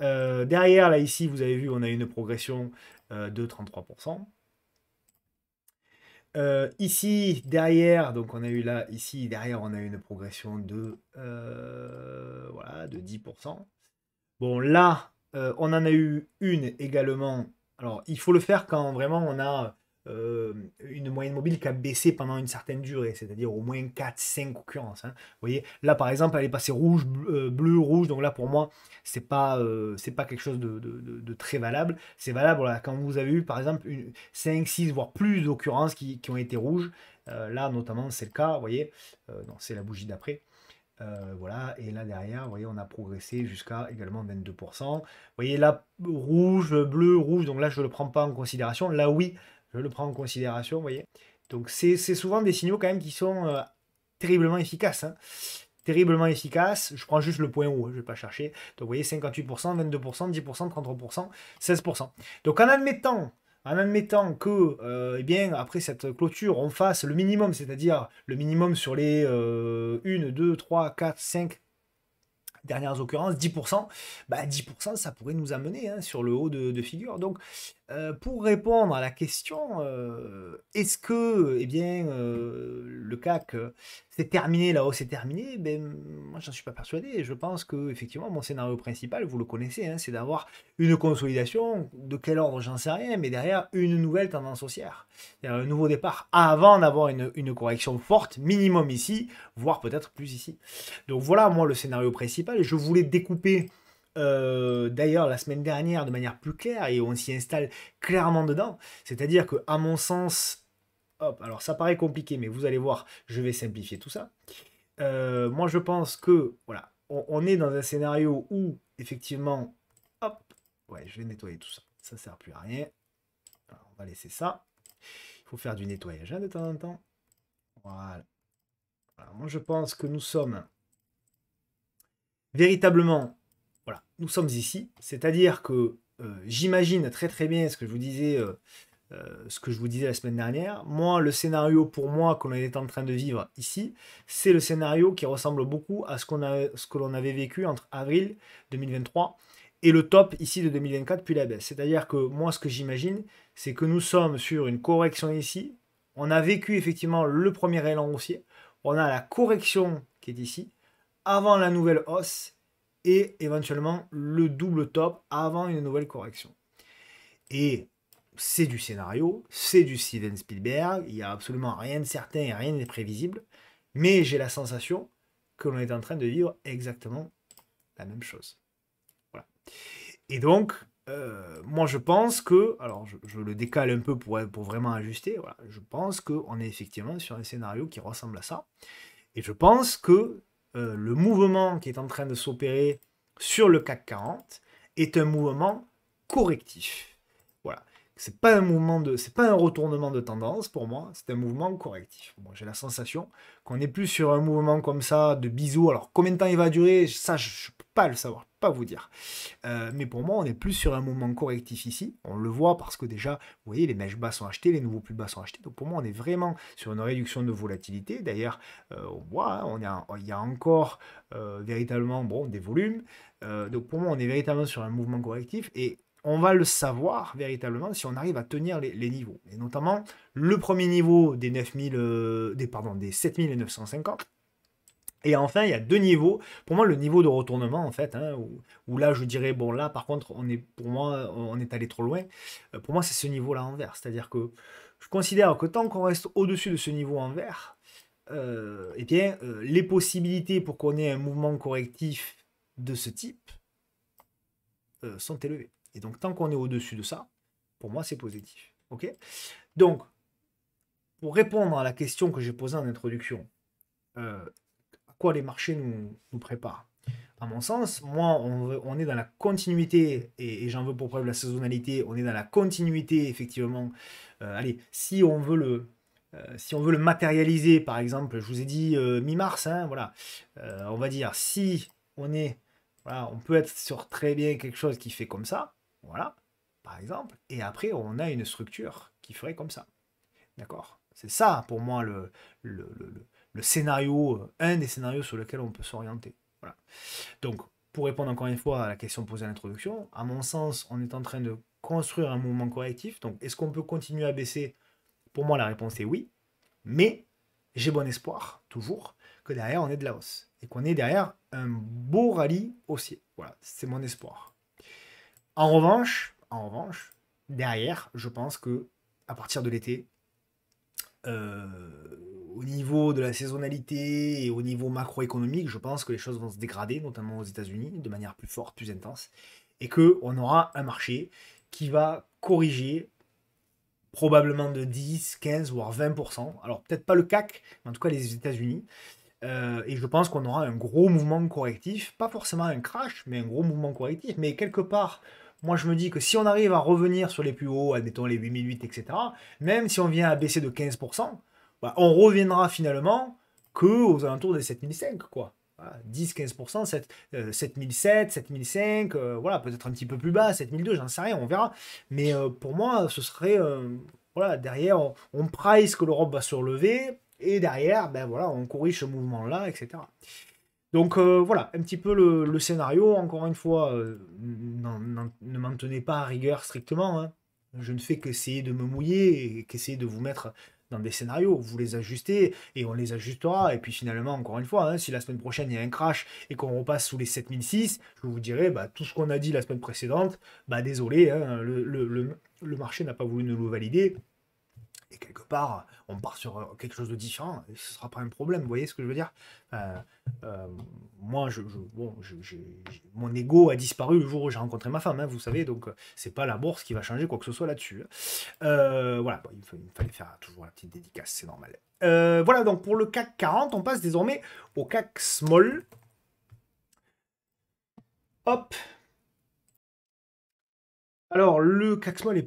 Derrière, là, ici, vous avez vu, on a une progression de 33%. Ici, derrière, donc on a eu là, ici, derrière, on a eu une progression de, voilà, de 10%. Bon, là, on en a eu une également. Alors, il faut le faire quand vraiment on a une moyenne mobile qui a baissé pendant une certaine durée, c'est-à-dire au moins 4-5 occurrences, hein. Vous voyez, là, par exemple, elle est passée rouge, bleu, rouge. Donc là, pour moi, c'est pas quelque chose de très valable. C'est valable voilà, quand vous avez eu, par exemple, 5, 6, voire plus d'occurrences qui ont été rouges. Là, notamment, c'est le cas. Vous voyez, non, c'est la bougie d'après. Voilà, et là derrière, vous voyez, on a progressé jusqu'à également 22%. Vous voyez là, rouge, bleu, rouge, donc là je ne le prends pas en considération. Là oui, je le prends en considération, vous voyez. Donc c'est souvent des signaux quand même qui sont terriblement efficaces, hein. Terriblement efficaces. Je prends juste le point haut, je ne vais pas chercher. Donc vous voyez, 58%, 22%, 10%, 33%, 16%. Donc en admettant que, eh bien, après cette clôture, on fasse le minimum, c'est-à-dire le minimum sur les 1, 2, 3, 4, 5 dernières occurrences, 10%, bah 10%, ça pourrait nous amener hein, sur le haut de figure. Donc, pour répondre à la question, est-ce que, eh bien, le CAC, c'est terminé, la hausse est terminée? Ben, moi, j'en suis pas persuadé. Je pense que, effectivement, mon scénario principal, vous le connaissez, hein, c'est d'avoir une consolidation. De quel ordre, j'en sais rien, mais derrière, une nouvelle tendance haussière. C'est-à-dire un nouveau départ avant d'avoir une correction forte, minimum ici, voire peut-être plus ici. Donc voilà, moi, le scénario principal. Je voulais découper d'ailleurs la semaine dernière de manière plus claire et on s'y installe clairement dedans. C'est-à-dire que, à mon sens, hop, alors ça paraît compliqué, mais vous allez voir, je vais simplifier tout ça. Moi, je pense que, voilà, on est dans un scénario où, effectivement, hop, ouais, je vais nettoyer tout ça. Ça ne sert plus à rien. Alors, on va laisser ça. Il faut faire du nettoyage hein, de temps en temps. Voilà. Alors, moi, je pense que nous sommes véritablement, voilà, nous sommes ici. C'est-à-dire que j'imagine très très bien ce que je vous disais, la semaine dernière. Moi, le scénario pour moi que l'on est en train de vivre ici, c'est le scénario qui ressemble beaucoup à ce que l'on avait vécu entre avril 2023 et le top ici de 2024 puis la baisse. C'est-à-dire que moi, ce que j'imagine, c'est que nous sommes sur une correction ici. On a vécu effectivement le premier élan haussier. On a la correction qui est ici, avant la nouvelle hausse et éventuellement le double top avant une nouvelle correction. Et c'est du scénario, c'est du Steven Spielberg, il n'y a absolument rien de certain et rien de prévisible, mais j'ai la sensation que l'on est en train de vivre exactement la même chose. Voilà. Et donc, moi, je pense que, alors je le décale un peu pour vraiment ajuster, voilà, je pense qu'on est effectivement sur un scénario qui ressemble à ça. Et je pense que le mouvement qui est en train de s'opérer sur le CAC 40 est un mouvement correctif. Voilà. C'est pas un mouvement de, c'est pas un retournement de tendance pour moi, c'est un mouvement correctif. Bon, j'ai la sensation qu'on est plus sur un mouvement comme ça de bisous. Alors combien de temps il va durer, ça je peux pas le savoir, je peux pas vous dire. Mais pour moi, on est plus sur un mouvement correctif ici. On le voit parce que déjà, vous voyez, les mèches bas sont achetées, les nouveaux plus bas sont achetés. Donc pour moi, on est vraiment sur une réduction de volatilité. D'ailleurs, on voit, hein, il y a encore véritablement bon, des volumes. Donc pour moi, on est véritablement sur un mouvement correctif et on va le savoir véritablement si on arrive à tenir les niveaux. Et notamment le premier niveau des 9000, des 7950. Et enfin, il y a deux niveaux. Pour moi, le niveau de retournement, en fait, hein, où là, je dirais, bon, là, par contre, pour moi, on est allé trop loin. Pour moi, c'est ce niveau-là en vert. C'est-à-dire que je considère que tant qu'on reste au-dessus de ce niveau en vert, eh bien, les possibilités pour qu'on ait un mouvement correctif de ce type sont élevées. Et donc, tant qu'on est au-dessus de ça, pour moi, c'est positif. OK? Donc, pour répondre à la question que j'ai posée en introduction, quoi les marchés nous préparent. À mon sens, moi, on est dans la continuité, et j'en veux pour preuve la saisonnalité, on est dans la continuité, effectivement. Allez, si on veut le matérialiser, par exemple, je vous ai dit mi-mars, hein, voilà. On va dire, si on est, voilà, on peut être sur très bien quelque chose qui fait comme ça, voilà, par exemple, et après, on a une structure qui ferait comme ça. D'accord? C'est ça, pour moi, le, le- le scénario, un des scénarios sur lequel on peut s'orienter. Voilà. Donc, pour répondre encore une fois à la question posée à l'introduction, à mon sens, on est en train de construire un mouvement correctif. Donc, est-ce qu'on peut continuer à baisser? Pour moi, la réponse est oui. Mais j'ai bon espoir, toujours, que derrière, on ait de la hausse. Et qu'on ait derrière un beau rallye haussier. Voilà, c'est mon espoir. En revanche, derrière, je pense que à partir de l'été, euh, au niveau de la saisonnalité et au niveau macroéconomique, je pense que les choses vont se dégrader, notamment aux États-Unis, de manière plus forte, plus intense, et qu'on aura un marché qui va corriger probablement de 10, 15, voire 20%. Alors peut-être pas le CAC, mais en tout cas les États-Unis. Et je pense qu'on aura un gros mouvement correctif, pas forcément un crash, mais un gros mouvement correctif. Mais quelque part, moi je me dis que si on arrive à revenir sur les plus hauts, admettons les 8008, etc., même si on vient à baisser de 15%, bah, on reviendra finalement que aux alentours des 7005, quoi. Voilà, 10-15%, 7007, 7005, voilà, peut-être un petit peu plus bas, 7002, j'en sais rien, on verra. Mais pour moi, ce serait, voilà, derrière, on price que l'Europe va se relever, et derrière, ben voilà, on corrige ce mouvement-là, etc. Donc voilà, un petit peu le scénario. Encore une fois, ne m'en tenez pas à rigueur strictement, hein. Je ne fais qu'essayer de me mouiller et qu'essayer de vous mettre dans des scénarios. Vous les ajustez et on les ajustera. Et puis finalement, encore une fois, hein, si la semaine prochaine il y a un crash et qu'on repasse sous les 7006, je vous dirai bah, tout ce qu'on a dit la semaine précédente, bah désolé, hein, le marché n'a pas voulu nous le valider. Et quelque part, on part sur quelque chose de différent, et ce ne sera pas un problème, vous voyez ce que je veux dire? Euh, euh, moi, bon, mon ego a disparu le jour où j'ai rencontré ma femme, hein, vous savez, donc c'est pas la bourse qui va changer quoi que ce soit là-dessus, hein. Voilà, bon, il me fallait faire toujours la petite dédicace, c'est normal. Voilà, donc pour le CAC 40, on passe désormais au CAC Small. Hop. Alors, le CAC Small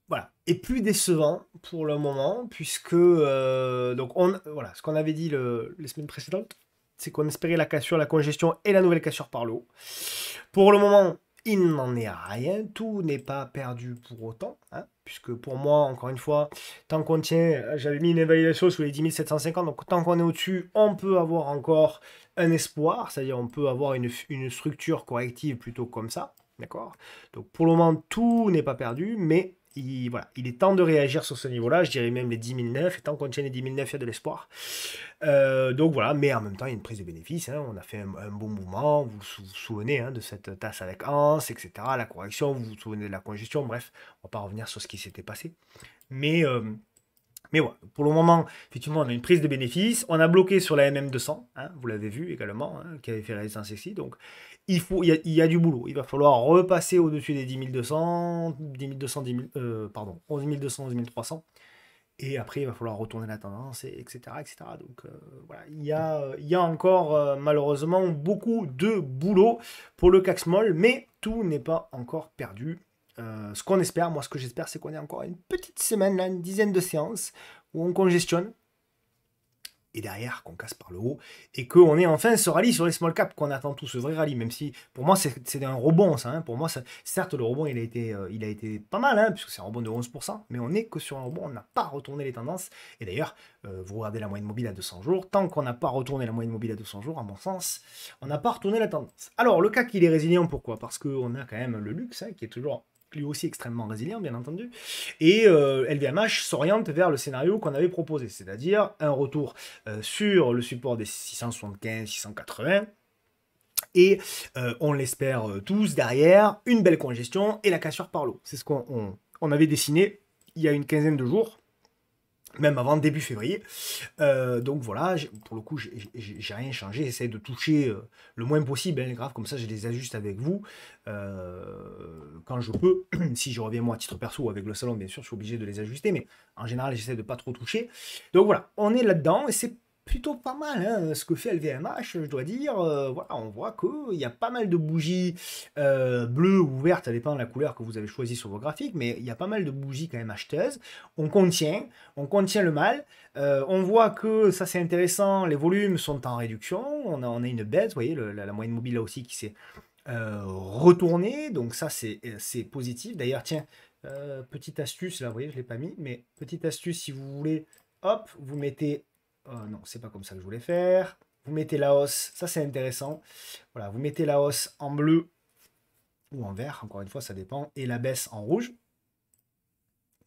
voilà, est plus décevant pour le moment, puisque donc voilà, ce qu'on avait dit les semaines précédentes, c'est qu'on espérait la cassure, la congestion et la nouvelle cassure par le haut. Pour le moment, il n'en est rien, tout n'est pas perdu pour autant, hein, puisque pour moi, encore une fois, tant qu'on tient, j'avais mis une évaluation sous les 10 750, donc tant qu'on est au-dessus, on peut avoir encore un espoir, c'est-à-dire on peut avoir une structure corrective plutôt comme ça, d'accord? Donc pour le moment, tout n'est pas perdu, mais voilà, il est temps de réagir sur ce niveau-là, je dirais même les 10 009, et tant qu'on tient les 10 009, il y a de l'espoir. Donc voilà, mais en même temps, il y a une prise de bénéfice, hein. On a fait un bon mouvement, vous vous souvenez, hein, de cette tasse avec Hans, etc. La correction, vous vous souvenez de la congestion, bref, on va pas revenir sur ce qui s'était passé. Mais Mais voilà, pour le moment, effectivement, on a une prise de bénéfices. On a bloqué sur la MM200, hein, vous l'avez vu également, hein, qui avait fait résistance ici. Donc, il y a du boulot. Il va falloir repasser au-dessus des 10 200, 10 200, 10 000, pardon, 11 200, 11 300. Et après, il va falloir retourner la tendance, etc. etc. Donc, voilà, il y a encore, malheureusement, beaucoup de boulot pour le CAC Small, mais tout n'est pas encore perdu. Ce qu'on espère, moi ce que j'espère, c'est qu'on ait encore une petite semaine, là, une dizaine de séances où on congestionne et derrière qu'on casse par le haut et qu'on ait enfin ce rallye sur les small caps qu'on attend tous, ce vrai rallye, même si pour moi c'est un rebond ça, hein. Pour moi, ça, certes le rebond il a été pas mal, hein, puisque c'est un rebond de 11%, mais on n'est que sur un rebond, on n'a pas retourné les tendances. Et d'ailleurs, vous regardez la moyenne mobile à 200 jours, tant qu'on n'a pas retourné la moyenne mobile à 200 jours, à mon sens, on n'a pas retourné la tendance. Alors le CAC il est résilient, pourquoi? Parce qu'on a quand même le luxe, hein, qui est toujours lui aussi extrêmement résilient, bien entendu. Et LVMH s'oriente vers le scénario qu'on avait proposé, c'est-à-dire un retour sur le support des 675, 680. Et on l'espère tous derrière, une belle congestion et la cassure par l'eau. C'est ce qu'on avait dessiné il y a une quinzaine de jours, même avant début février. Donc voilà, pour le coup, j'ai rien changé. J'essaie de toucher le moins possible, hein, grave, comme ça je les ajuste avec vous quand je peux. Si je reviens moi à titre perso avec le salon, bien sûr, je suis obligé de les ajuster, mais en général, j'essaie de pas trop toucher. Donc voilà, on est là-dedans et c'est plutôt pas mal, hein, ce que fait LVMH, je dois dire. Voilà, on voit qu'il y a pas mal de bougies bleues ou vertes, ça dépend de la couleur que vous avez choisi sur vos graphiques, mais il y a pas mal de bougies quand même acheteuses. On contient le mal. On voit que ça c'est intéressant, les volumes sont en réduction, on a une baisse, vous voyez, la moyenne mobile là aussi qui s'est retournée, donc ça c'est positif. D'ailleurs, tiens, petite astuce, là, vous voyez, je ne l'ai pas mis, mais petite astuce, si vous voulez, hop, vous mettez, non, c'est pas comme ça que je voulais faire, vous mettez la hausse, ça c'est intéressant, voilà, vous mettez la hausse en bleu ou en vert, encore une fois, ça dépend, et la baisse en rouge.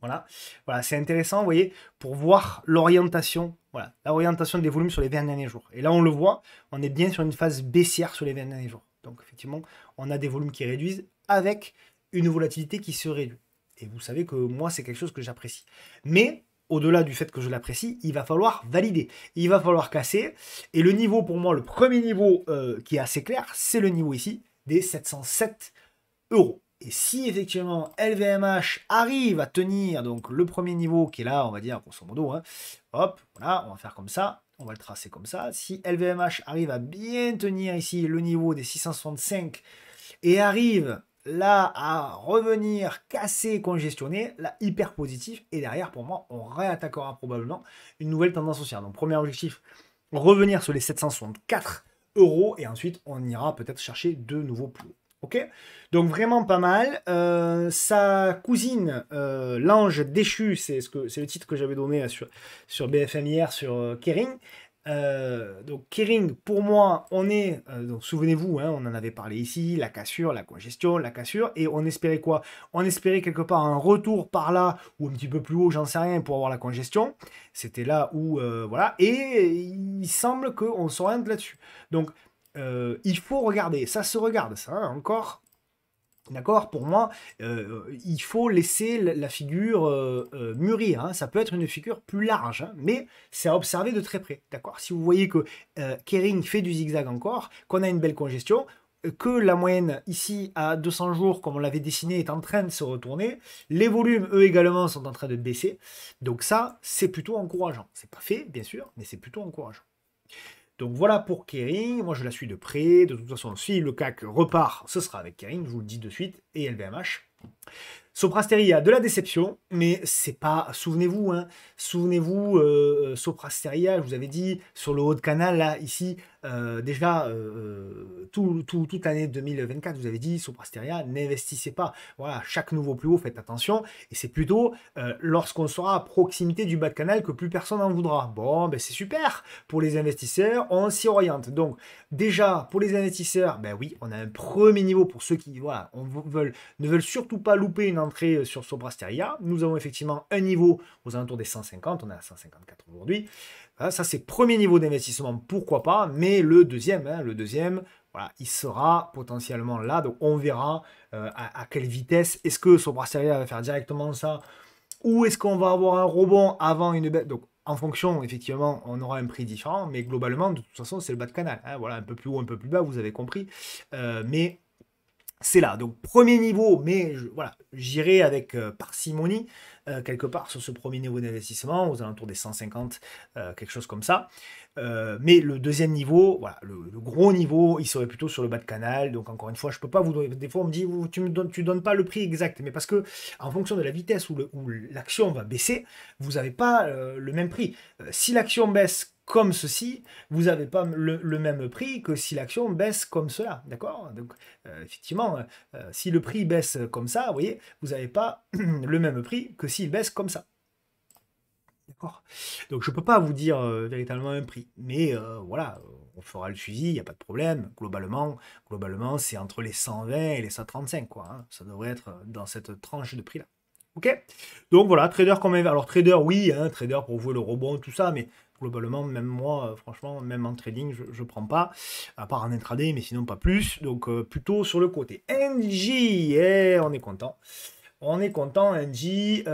Voilà, voilà, c'est intéressant, vous voyez, pour voir l'orientation, voilà, l'orientation des volumes sur les 20 derniers jours. Et là, on le voit, on est bien sur une phase baissière sur les 20 derniers jours. Donc, effectivement, on a des volumes qui réduisent avec une volatilité qui se réduit. Et vous savez que moi, c'est quelque chose que j'apprécie. Mais, au-delà du fait que je l'apprécie, il va falloir valider. Il va falloir casser. Et le niveau, pour moi, le premier niveau qui est assez clair, c'est le niveau ici des 707 euros. Et si effectivement LVMH arrive à tenir donc le premier niveau qui est là, on va dire grosso modo, hein, hop, voilà, on va faire comme ça, on va le tracer comme ça. Si LVMH arrive à bien tenir ici le niveau des 665 et arrive là à revenir casser, congestionner, là hyper positif. Et derrière, pour moi, on réattaquera probablement une nouvelle tendance haussière. Donc premier objectif, revenir sur les 764 euros et ensuite on ira peut-être chercher de nouveaux plus hauts. Ok, donc vraiment pas mal. Sa cousine, l'ange déchu, c'est le titre que j'avais donné sur BFM hier, sur Kering. Donc Kering, pour moi, on est, donc souvenez-vous, hein, on en avait parlé ici, la cassure, la congestion, la cassure, et on espérait quoi? On espérait quelque part un retour par là, ou un petit peu plus haut, j'en sais rien, pour avoir la congestion. C'était là où, voilà, et il semble qu'on s'oriente là-dessus. Donc, il faut regarder, ça se regarde, ça, hein, encore. D'accord? Pour moi, il faut laisser la figure mûrir, hein. Ça peut être une figure plus large, hein, mais c'est à observer de très près. D'accord? Si vous voyez que Kering fait du zigzag encore, qu'on a une belle congestion, que la moyenne ici à 200 jours, comme on l'avait dessiné, est en train de se retourner, les volumes, eux également, sont en train de baisser. Donc ça, c'est plutôt encourageant. C'est pas fait, bien sûr, mais c'est plutôt encourageant. Donc voilà pour Kering, moi je la suis de près, de toute façon si le CAC repart, ce sera avec Kering, je vous le dis de suite, et LVMH. Soprasteria, de la déception, mais c'est pas, souvenez-vous, hein, souvenez-vous, Soprasteria, je vous avais dit, sur le haut de canal, là, ici, déjà, toute l'année 2024, vous avez dit, Soprasteria, n'investissez pas. Voilà, chaque nouveau plus haut, faites attention, et c'est plutôt lorsqu'on sera à proximité du bas de canal que plus personne n'en voudra. Bon, ben c'est super, pour les investisseurs, on s'y oriente. Donc, déjà, pour les investisseurs, ben oui, on a un premier niveau pour ceux qui, voilà, ne veulent surtout pas louper une entrée sur Soprasteria. Nous avons effectivement un niveau aux alentours des 150, on est à 154 aujourd'hui. Voilà, ça c'est premier niveau d'investissement, pourquoi pas, mais le deuxième, voilà, il sera potentiellement là, donc on verra à quelle vitesse. Est-ce que Soprasteria va faire directement ça ou est-ce qu'on va avoir un rebond avant une baisse? Donc, en fonction, effectivement, on aura un prix différent, mais globalement, de toute façon, c'est le bas de canal, hein. Voilà, un peu plus haut, un peu plus bas, vous avez compris. Mais c'est là. Donc, premier niveau, mais voilà, j'irai avec parcimonie, quelque part sur ce premier niveau d'investissement, aux alentours des 150, quelque chose comme ça. Mais le deuxième niveau, voilà, le gros niveau, il serait plutôt sur le bas de canal. Donc, encore une fois, je peux pas vous donner. Des fois, on me dit, tu donnes pas le prix exact. Mais parce que, en fonction de la vitesse où l'action va baisser, vous n'avez pas le même prix. Si l'action baisse comme ceci, vous n'avez pas le même prix que si l'action baisse comme cela. D'accord? Donc, effectivement, si le prix baisse comme ça, vous voyez, vous n'avez pas le même prix que s'il baisse comme ça. D'accord? Donc je ne peux pas vous dire véritablement un prix. Mais voilà, on fera le suivi, il n'y a pas de problème. Globalement c'est entre les 120 et les 135, quoi, hein. Ça devrait être dans cette tranche de prix-là. Ok? Donc voilà, trader quand même. Alors trader, oui, hein, trader pour jouer le rebond, tout ça, mais globalement, même moi, franchement, même en trading, je ne prends pas, à part en intraday, mais sinon pas plus. Donc plutôt sur le côté. NJ, on est content. On est content, NJ.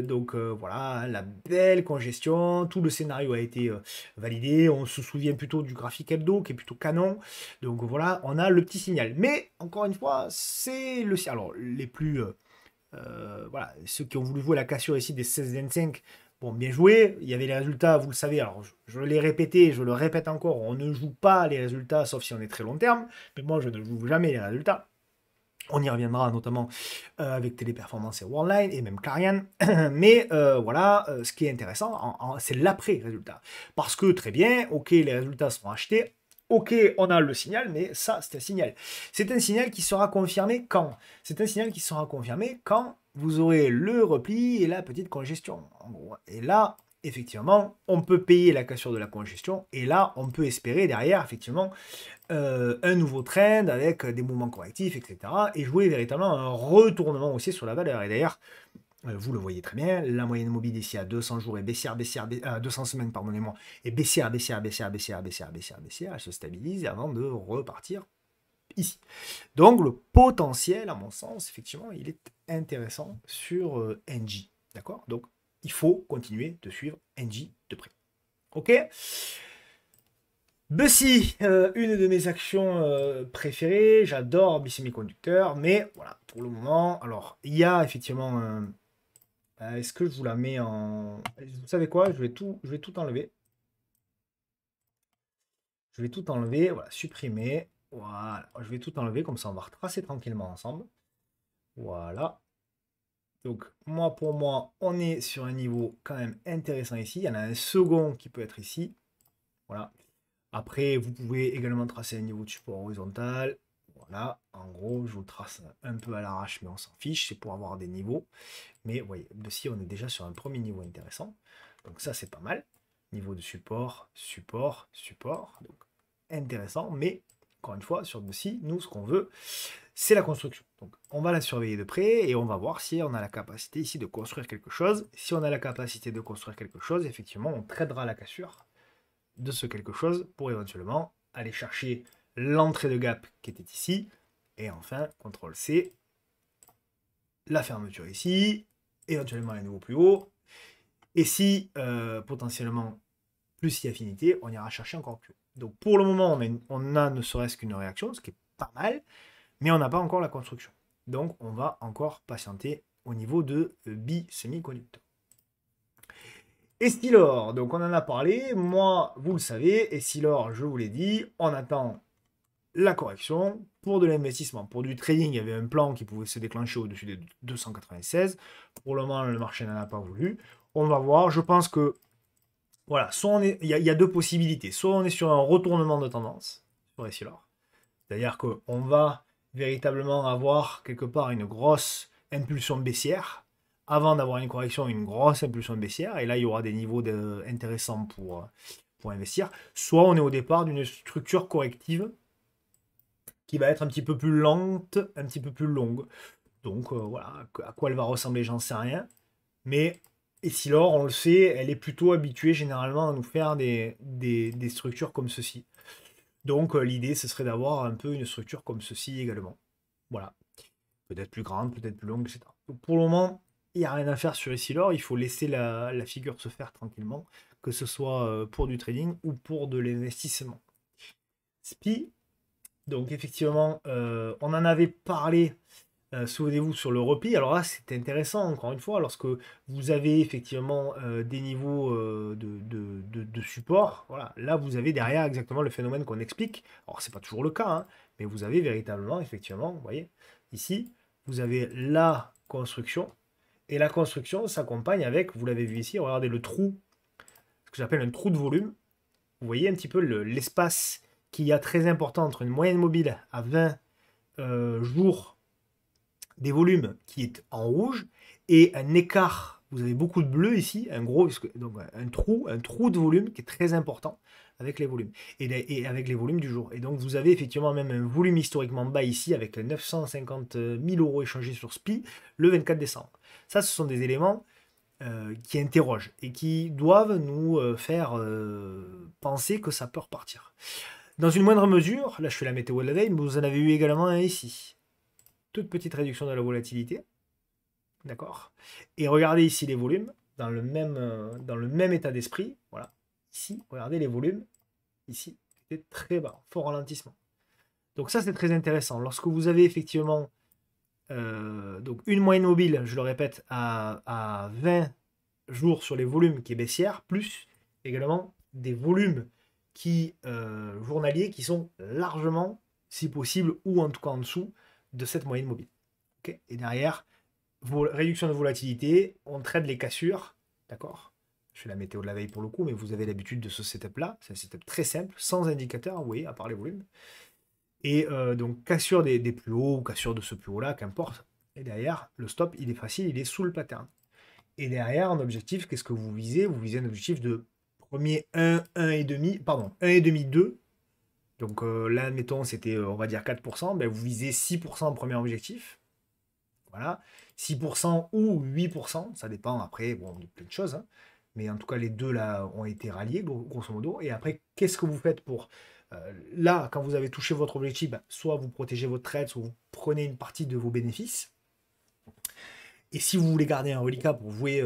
Donc voilà, la belle congestion. Tout le scénario a été validé. On se souvient plutôt du graphique hebdo qui est plutôt canon. Donc voilà, on a le petit signal. Mais encore une fois, c'est le. Alors, les plus. Voilà, ceux qui ont voulu jouer la cassure ici des 16-25, bon, bien joué. Il y avait les résultats, vous le savez. Alors, je l'ai répété, je le répète encore. On ne joue pas les résultats, sauf si on est très long terme. Mais moi, je ne joue jamais les résultats. On y reviendra notamment avec Téléperformance et Worldline et même Clarion. Mais voilà, ce qui est intéressant, c'est l'après-résultat. Parce que très bien, ok, les résultats seront achetés. Ok, on a le signal, mais ça, c'est un signal. C'est un signal qui sera confirmé quand? C'est un signal qui sera confirmé quand vous aurez le repli et la petite congestion, en gros. Et là, effectivement, on peut payer la cassure de la congestion. Et là, on peut espérer derrière, effectivement, un nouveau trend avec des mouvements correctifs, etc. Et jouer véritablement un retournement aussi sur la valeur. Et d'ailleurs, vous le voyez très bien, la moyenne mobile ici à 200 jours et baissière, 200 semaines, pardonnez-moi, et baissière, elle se stabilise avant de repartir ici. Donc le potentiel, à mon sens, effectivement, il est intéressant sur NJ. D'accord? Donc il faut continuer de suivre NJ de près. Ok? Bussy, une de mes actions préférées, j'adore Bussy Semiconductor, mais voilà, pour le moment, alors il y a effectivement est-ce que je vous la mets en. Vous savez quoi? Je vais tout enlever. Je vais tout enlever, voilà, supprimer. Voilà, je vais tout enlever, comme ça on va retracer tranquillement ensemble. Voilà. Donc moi pour moi, on est sur un niveau quand même intéressant ici. Il y en a un second qui peut être ici. Voilà. Après, vous pouvez également tracer un niveau de support horizontal. Voilà, en gros, je vous trace un peu à l'arrache, mais on s'en fiche, c'est pour avoir des niveaux. Mais vous voyez, ici, on est déjà sur un premier niveau intéressant. Donc ça, c'est pas mal. Niveau de support, support, support. Donc intéressant, mais encore une fois, sur Bussy, nous, ce qu'on veut, c'est la construction. Donc on va la surveiller de près et on va voir si on a la capacité ici de construire quelque chose. Si on a la capacité de construire quelque chose, effectivement, on tradera la cassure de ce quelque chose pour éventuellement aller chercher l'entrée de gap qui était ici. Et enfin, CTRL-C, la fermeture ici, éventuellement un nouveau plus haut. Et si potentiellement plus y affinité, on ira chercher encore plus haut. Donc pour le moment, on a ne serait-ce qu'une réaction, ce qui est pas mal, mais on n'a pas encore la construction. Donc on va encore patienter au niveau de bi-semi-conducteur. Essilor, donc on en a parlé, moi vous le savez, Essilor, je vous l'ai dit, on attend la correction pour de l'investissement. Pour du trading, il y avait un plan qui pouvait se déclencher au-dessus des 296. Pour le moment, le marché n'en a pas voulu. On va voir, je pense que, voilà, soit il y a deux possibilités. Soit on est sur un retournement de tendance sur Essilor, c'est-à-dire qu'on va véritablement avoir quelque part une grosse impulsion baissière, avant d'avoir une correction, une grosse impulsion baissière, et là il y aura des niveaux intéressants pour investir. Soit on est au départ d'une structure corrective qui va être un petit peu plus lente, un petit peu plus longue. Donc voilà, à quoi elle va ressembler, j'en sais rien. Mais Essilor, on le sait, elle est plutôt habituée généralement à nous faire des structures comme ceci. Donc l'idée, ce serait d'avoir un peu une structure comme ceci également. Voilà. Peut-être plus grande, peut-être plus longue, etc. Donc, pour le moment, il n'y a rien à faire sur Essilor, il faut laisser la figure se faire tranquillement, que ce soit pour du trading ou pour de l'investissement. SPI, donc effectivement, on en avait parlé, souvenez-vous, sur le repli. Alors là, c'est intéressant, encore une fois, lorsque vous avez effectivement des niveaux de support, voilà, là vous avez derrière exactement le phénomène qu'on explique. Alors c'est pas toujours le cas, hein, mais vous avez véritablement, effectivement, vous voyez, ici, vous avez la construction, et la construction s'accompagne avec, vous l'avez vu ici, regardez le trou, ce que j'appelle un trou de volume. Vous voyez un petit peu l'espace qu'il y a très important entre une moyenne mobile à 20 jours des volumes qui est en rouge et un écart. Vous avez beaucoup de bleu ici, un gros, donc un trou de volume qui est très important avec les volumes et avec les volumes du jour. Et donc vous avez effectivement même un volume historiquement bas ici avec 950 000 euros échangés sur SPI le 24 décembre. Ça, ce sont des éléments qui interrogent et qui doivent nous faire penser que ça peut repartir. Dans une moindre mesure, là je fais la météo de la veille, mais vous en avez eu également un ici. Toute petite réduction de la volatilité. D'accord. Et regardez ici les volumes, dans le même état d'esprit. Voilà. Ici, regardez les volumes. Ici, c'était très bas, fort ralentissement. Donc ça, c'est très intéressant. Lorsque vous avez effectivement donc une moyenne mobile, je le répète, à 20 jours sur les volumes qui est baissière, plus également des volumes journaliers qui sont largement, si possible, ou en tout cas en dessous de cette moyenne mobile. Okay. Et derrière, réduction de volatilité, on traite les cassures, d'accord? Je fais la météo de la veille pour le coup, mais vous avez l'habitude de ce setup-là. C'est un setup très simple, sans indicateur, vous voyez, à part les volumes. Et donc, cassure des plus hauts ou cassure de ce plus haut-là, qu'importe. Et derrière, le stop, il est facile, il est sous le pattern. Et derrière, un objectif, qu'est-ce que vous visez? Vous visez un objectif de premier 1, 1,5, pardon, 1,5, 2. Donc là, admettons, c'était, on va dire 4%. Ben, vous visez 6% en premier objectif. Voilà. 6% ou 8%, ça dépend après, bon, de plein de choses. Hein. Mais en tout cas, les deux là ont été ralliés, grosso modo. Et après, qu'est-ce que vous faites pour... là, quand vous avez touché votre objectif, ben, soit vous protégez votre trade, soit vous prenez une partie de vos bénéfices. Et si vous voulez garder un reliquat pour jouer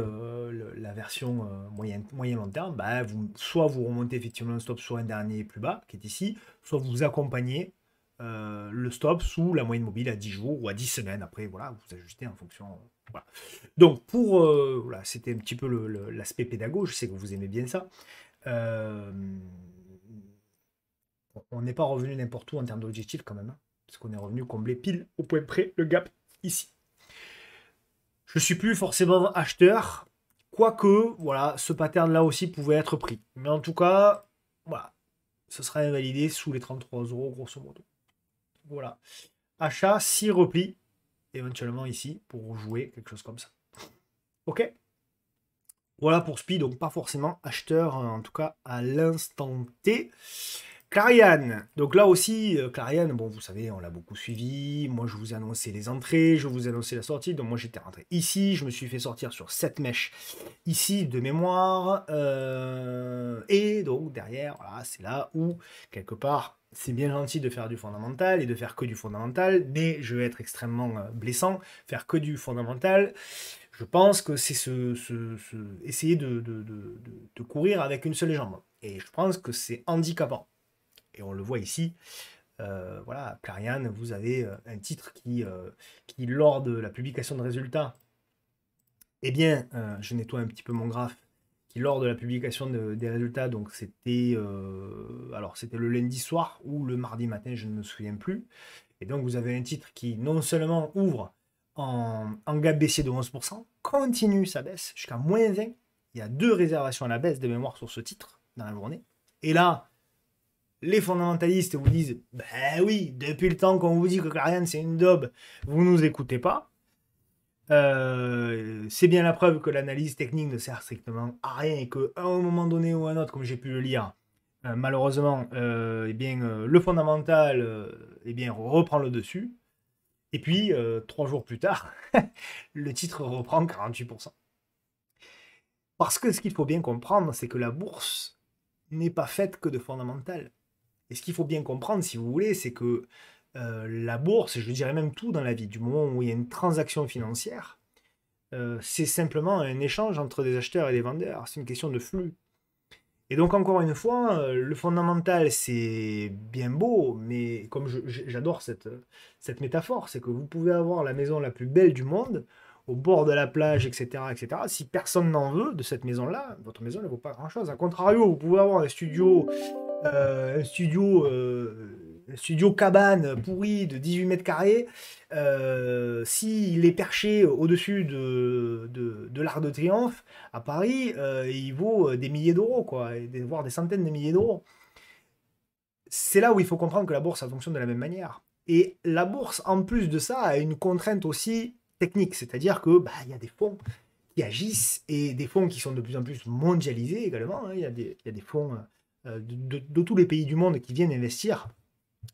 la version moyen-long terme, bah, soit vous remontez effectivement le stop sur un dernier plus bas, qui est ici, soit vous accompagnez le stop sous la moyenne mobile à 10 jours ou à 10 semaines. Après, voilà, vous ajustez en fonction. Voilà. Donc, voilà, c'était un petit peu l'aspect pédago, je sais que vous aimez bien ça. On n'est pas revenu n'importe où en termes d'objectif quand même, hein, parce qu'on est revenu combler pile au point près le gap ici. Je ne suis plus forcément acheteur, quoique, voilà, ce pattern-là aussi pouvait être pris. Mais en tout cas, voilà, ce sera invalidé sous les 33 euros, grosso modo. Voilà. Achat, 6 replis, éventuellement ici, pour jouer quelque chose comme ça. Ok. Voilà pour SPI, donc pas forcément acheteur, en tout cas à l'instant T. Clariane, donc là aussi, Clariane, bon, vous savez, on l'a beaucoup suivi. Moi, je vous ai annoncé les entrées, je vous ai annoncé la sortie. Donc, moi, j'étais rentré ici, je me suis fait sortir sur cette mèche ici de mémoire. Et donc, derrière, voilà, c'est là où, quelque part, c'est bien gentil de faire du fondamental et de faire que du fondamental, mais je vais être extrêmement blessant. Faire que du fondamental, je pense que c'est essayer de courir avec une seule jambe. Et je pense que c'est handicapant. Et on le voit ici, voilà, Clariane, vous avez un titre qui, lors de la publication de résultats, eh bien, je nettoie un petit peu mon graphe, qui lors de la publication des résultats, donc c'était alors c'était le lundi soir ou le mardi matin, je ne me souviens plus. Et donc vous avez un titre qui non seulement ouvre en gap baissier de 11%, continue sa baisse jusqu'à moins 20. Il y a 2 réservations à la baisse de mémoire sur ce titre dans la journée. Et là, les fondamentalistes vous disent « Ben oui, depuis le temps qu'on vous dit que Clariane c'est une daube, vous nous écoutez pas. C'est bien la preuve que l'analyse technique ne sert strictement à rien et qu'à un moment donné ou à un autre, comme j'ai pu le lire, malheureusement, le fondamental reprend le dessus. Et puis, 3 jours plus tard, le titre reprend 48%. Parce que ce qu'il faut bien comprendre, c'est que la bourse n'est pas faite que de fondamental. Et ce qu'il faut bien comprendre, si vous voulez, c'est que la bourse, et je dirais même tout dans la vie, du moment où il y a une transaction financière, c'est simplement un échange entre des acheteurs et des vendeurs. C'est une question de flux. Et donc, encore une fois, le fondamental, c'est bien beau, mais comme j'adore cette métaphore, c'est que vous pouvez avoir la maison la plus belle du monde, au bord de la plage, etc., etc. Si personne n'en veut de cette maison-là, votre maison ne vaut pas grand-chose. A contrario, vous pouvez avoir un studio cabane pourri de 18 mètres carrés. S'il est perché au-dessus de l'Arc de Triomphe à Paris, il vaut des milliers d'euros, quoi, voire des centaines de milliers d'euros. C'est là où il faut comprendre que la bourse, ça fonctionne de la même manière. Et la bourse, en plus de ça, a une contrainte aussi technique, c'est-à-dire que bah, il y a des fonds qui agissent et des fonds qui sont de plus en plus mondialisés également, hein. Il y a des fonds de tous les pays du monde qui viennent investir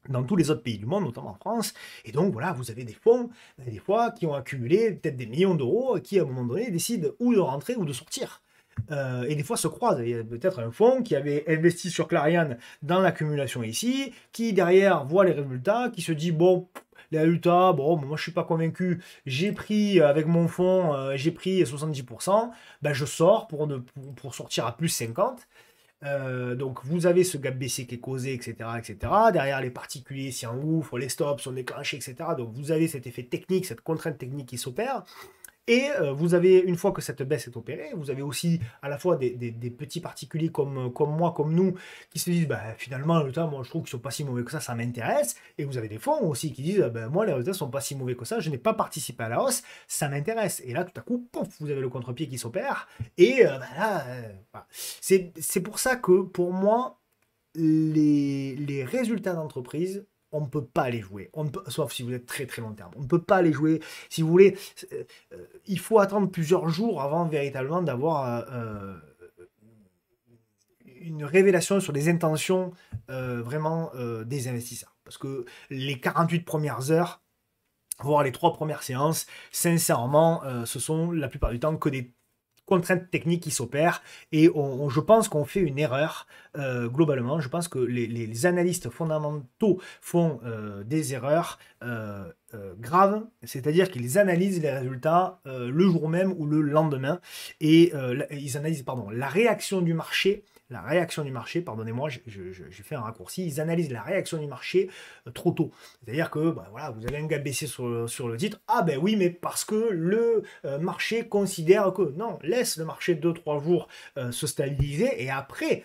dans tous les autres pays du monde, notamment en France. Et donc voilà, vous avez des fonds, des fois, qui ont accumulé peut-être des millions d'euros, qui à un moment donné décident ou de rentrer ou de sortir. Et des fois se croisent. Il y a peut-être un fonds qui avait investi sur Clariane dans l'accumulation ici, qui derrière voit les résultats, qui se dit bon, les résultats, bon, moi je suis pas convaincu, j'ai pris avec mon fonds, j'ai pris 70%, ben je sors pour sortir à plus 50. Donc vous avez ce gap baissier qui est causé, etc., etc. Derrière les particuliers s'y engouffrent, les stops sont déclenchés, etc. Donc vous avez cet effet technique, cette contrainte technique qui s'opère. Et vous avez, une fois que cette baisse est opérée, vous avez aussi à la fois des petits particuliers comme moi, comme nous, qui se disent, bah, finalement, le résultat, moi, je trouve qu'ils sont pas si mauvais que ça m'intéresse. Et vous avez des fonds aussi qui disent, bah, moi, les résultats sont pas si mauvais que ça, je n'ai pas participé à la hausse, ça m'intéresse. Et là, tout à coup, pouf, vous avez le contre-pied qui s'opère. Et bah, là, voilà. C'est pour ça que, pour moi, les résultats d'entreprise, on ne peut pas les jouer. On ne peut, sauf si vous êtes très très long terme. On ne peut pas les jouer. Si vous voulez, il faut attendre plusieurs jours avant véritablement d'avoir une révélation sur les intentions vraiment des investisseurs. Parce que les 48 premières heures, voire les 3 premières séances, sincèrement, ce sont la plupart du temps que des contraintes techniques qui s'opèrent et je pense qu'on fait une erreur globalement. Je pense que les analystes fondamentaux font des erreurs graves, c'est-à-dire qu'ils analysent les résultats le jour même ou le lendemain et ils analysent pardon, la réaction du marché. La réaction du marché, pardonnez-moi, j'ai fait un raccourci, ils analysent la réaction du marché trop tôt. C'est-à-dire que bah, voilà, vous avez un gap baissier sur le titre, ah ben oui, mais parce que le marché considère que non, laisse le marché 2-3 jours se stabiliser et après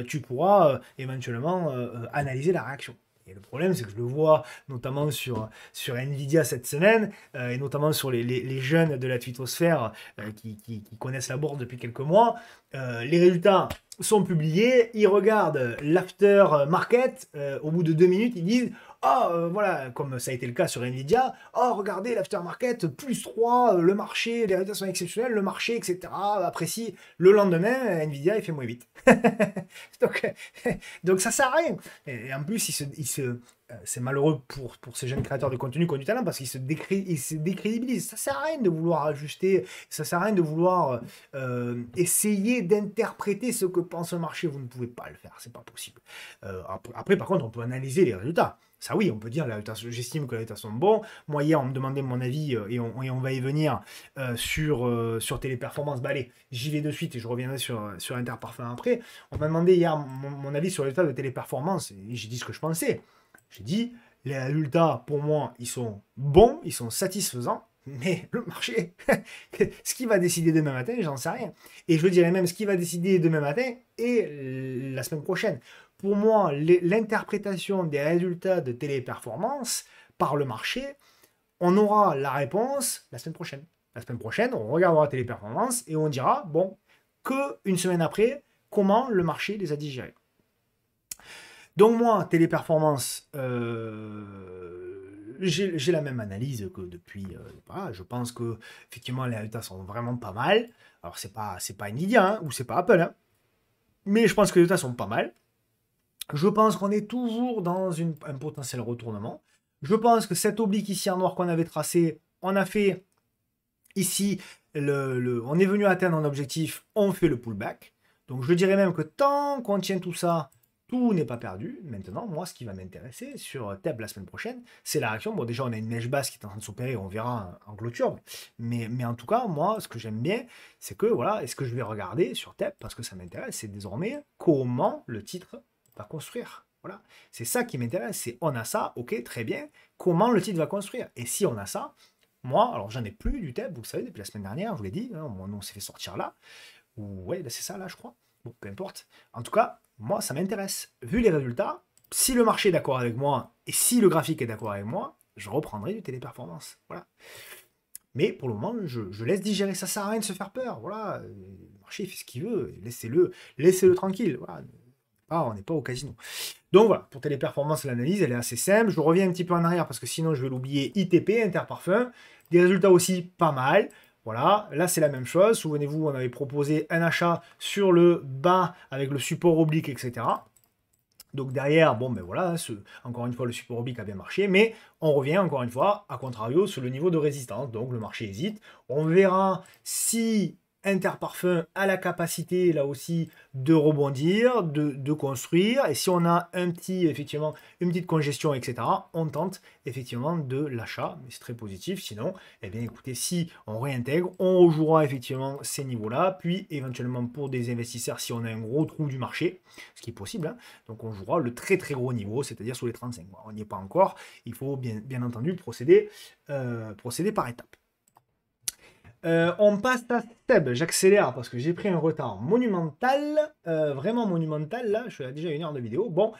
tu pourras éventuellement analyser la réaction. Et le problème, c'est que je le vois notamment sur Nvidia cette semaine, et notamment sur les jeunes de la twittosphère qui connaissent la bourse depuis quelques mois. Les résultats sont publiés, ils regardent l'after market, au bout de 2 minutes, ils disent oh, voilà, comme ça a été le cas sur Nvidia, oh, regardez l'aftermarket, plus 3, le marché, les résultats sont exceptionnels, le marché, etc. apprécie. Le lendemain, Nvidia, il fait moins 8. donc, donc ça sert à rien. Et en plus, c'est malheureux pour ces jeunes créateurs de contenu qui ont du talent parce qu'ils se décrédibilisent. Ça sert à rien de vouloir ajuster, ça sert à rien de vouloir essayer d'interpréter ce que pense le marché. Vous ne pouvez pas le faire, c'est pas possible. Après, par contre, on peut analyser les résultats. Ça oui, on peut dire, j'estime que les résultats sont bons. Moi, hier, on me demandait mon avis, et on va y venir, sur Téléperformance. Bah allez, j'y vais de suite et je reviendrai sur Interparfum après. On m'a demandé hier mon avis sur les résultats de Téléperformance et j'ai dit ce que je pensais. J'ai dit, les résultats, pour moi, ils sont bons, ils sont satisfaisants, mais le marché, ce qui va décider demain matin, j'en sais rien. Et je dirais même ce qui va décider demain matin et la semaine prochaine. Pour moi, l'interprétation des résultats de Téléperformance par le marché, on aura la réponse la semaine prochaine. La semaine prochaine, on regardera Téléperformance et on dira, bon, qu'une semaine après, comment le marché les a digérés. Donc moi, Téléperformance, j'ai la même analyse que depuis. Voilà, je pense que effectivement les résultats sont vraiment pas mal. Alors c'est pas Nvidia hein, ou c'est pas Apple, hein, mais je pense que les résultats sont pas mal. Je pense qu'on est toujours dans un potentiel retournement. Je pense que cet oblique ici en noir qu'on avait tracé, on a fait ici, on est venu atteindre un objectif, on fait le pullback. Donc je dirais même que tant qu'on tient tout ça, tout n'est pas perdu. Maintenant, moi, ce qui va m'intéresser sur TEB la semaine prochaine, c'est la réaction. Bon, déjà, on a une mèche basse qui est en train de s'opérer, on verra en clôture. Mais en tout cas, moi, ce que j'aime bien, c'est que, voilà, est-ce que je vais regarder sur TEB, parce que ça m'intéresse, c'est désormais comment le titre va construire. Voilà, c'est ça qui m'intéresse. C'est on a ça, ok, très bien. Comment le titre va construire? Et si on a ça, moi, alors j'en ai plus du TEB, vous le savez, depuis la semaine dernière, je vous l'ai dit, hein, on s'est fait sortir là. Ou ouais, là, c'est ça, là, je crois. Bon, peu importe. En tout cas, moi, ça m'intéresse. Vu les résultats, si le marché est d'accord avec moi et si le graphique est d'accord avec moi, je reprendrai du téléperformance. Voilà. Mais pour le moment, je laisse digérer. Ça sert à rien de se faire peur. Voilà. Le marché fait ce qu'il veut. Laissez-le tranquille. Voilà. Ah, on n'est pas au casino. Donc voilà, pour téléperformance, l'analyse, elle est assez simple. Je reviens un petit peu en arrière parce que sinon, je vais l'oublier. ITP, Interparfum. Des résultats aussi pas mal. Voilà, là c'est la même chose. Souvenez-vous, on avait proposé un achat sur le bas avec le support oblique, etc. Donc derrière, bon ben voilà, encore une fois, le support oblique a bien marché, mais on revient encore une fois, à contrario, sur le niveau de résistance. Donc le marché hésite. On verra si Interparfum a la capacité, là aussi, de rebondir, de construire. Et si on a effectivement, une petite congestion, etc., on tente effectivement de l'achat. Mais c'est très positif. Sinon, eh bien écoutez, si on réintègre, on rejouera effectivement ces niveaux-là. Puis éventuellement pour des investisseurs, si on a un gros trou du marché, ce qui est possible, hein, donc on jouera le très très gros niveau, c'est-à-dire sous les 35 mois. On n'y est pas encore. Il faut bien entendu procéder par étapes. On passe à Seb, j'accélère parce que j'ai pris un retard monumental, vraiment monumental, là, je suis à déjà 1 heure de vidéo. Bon,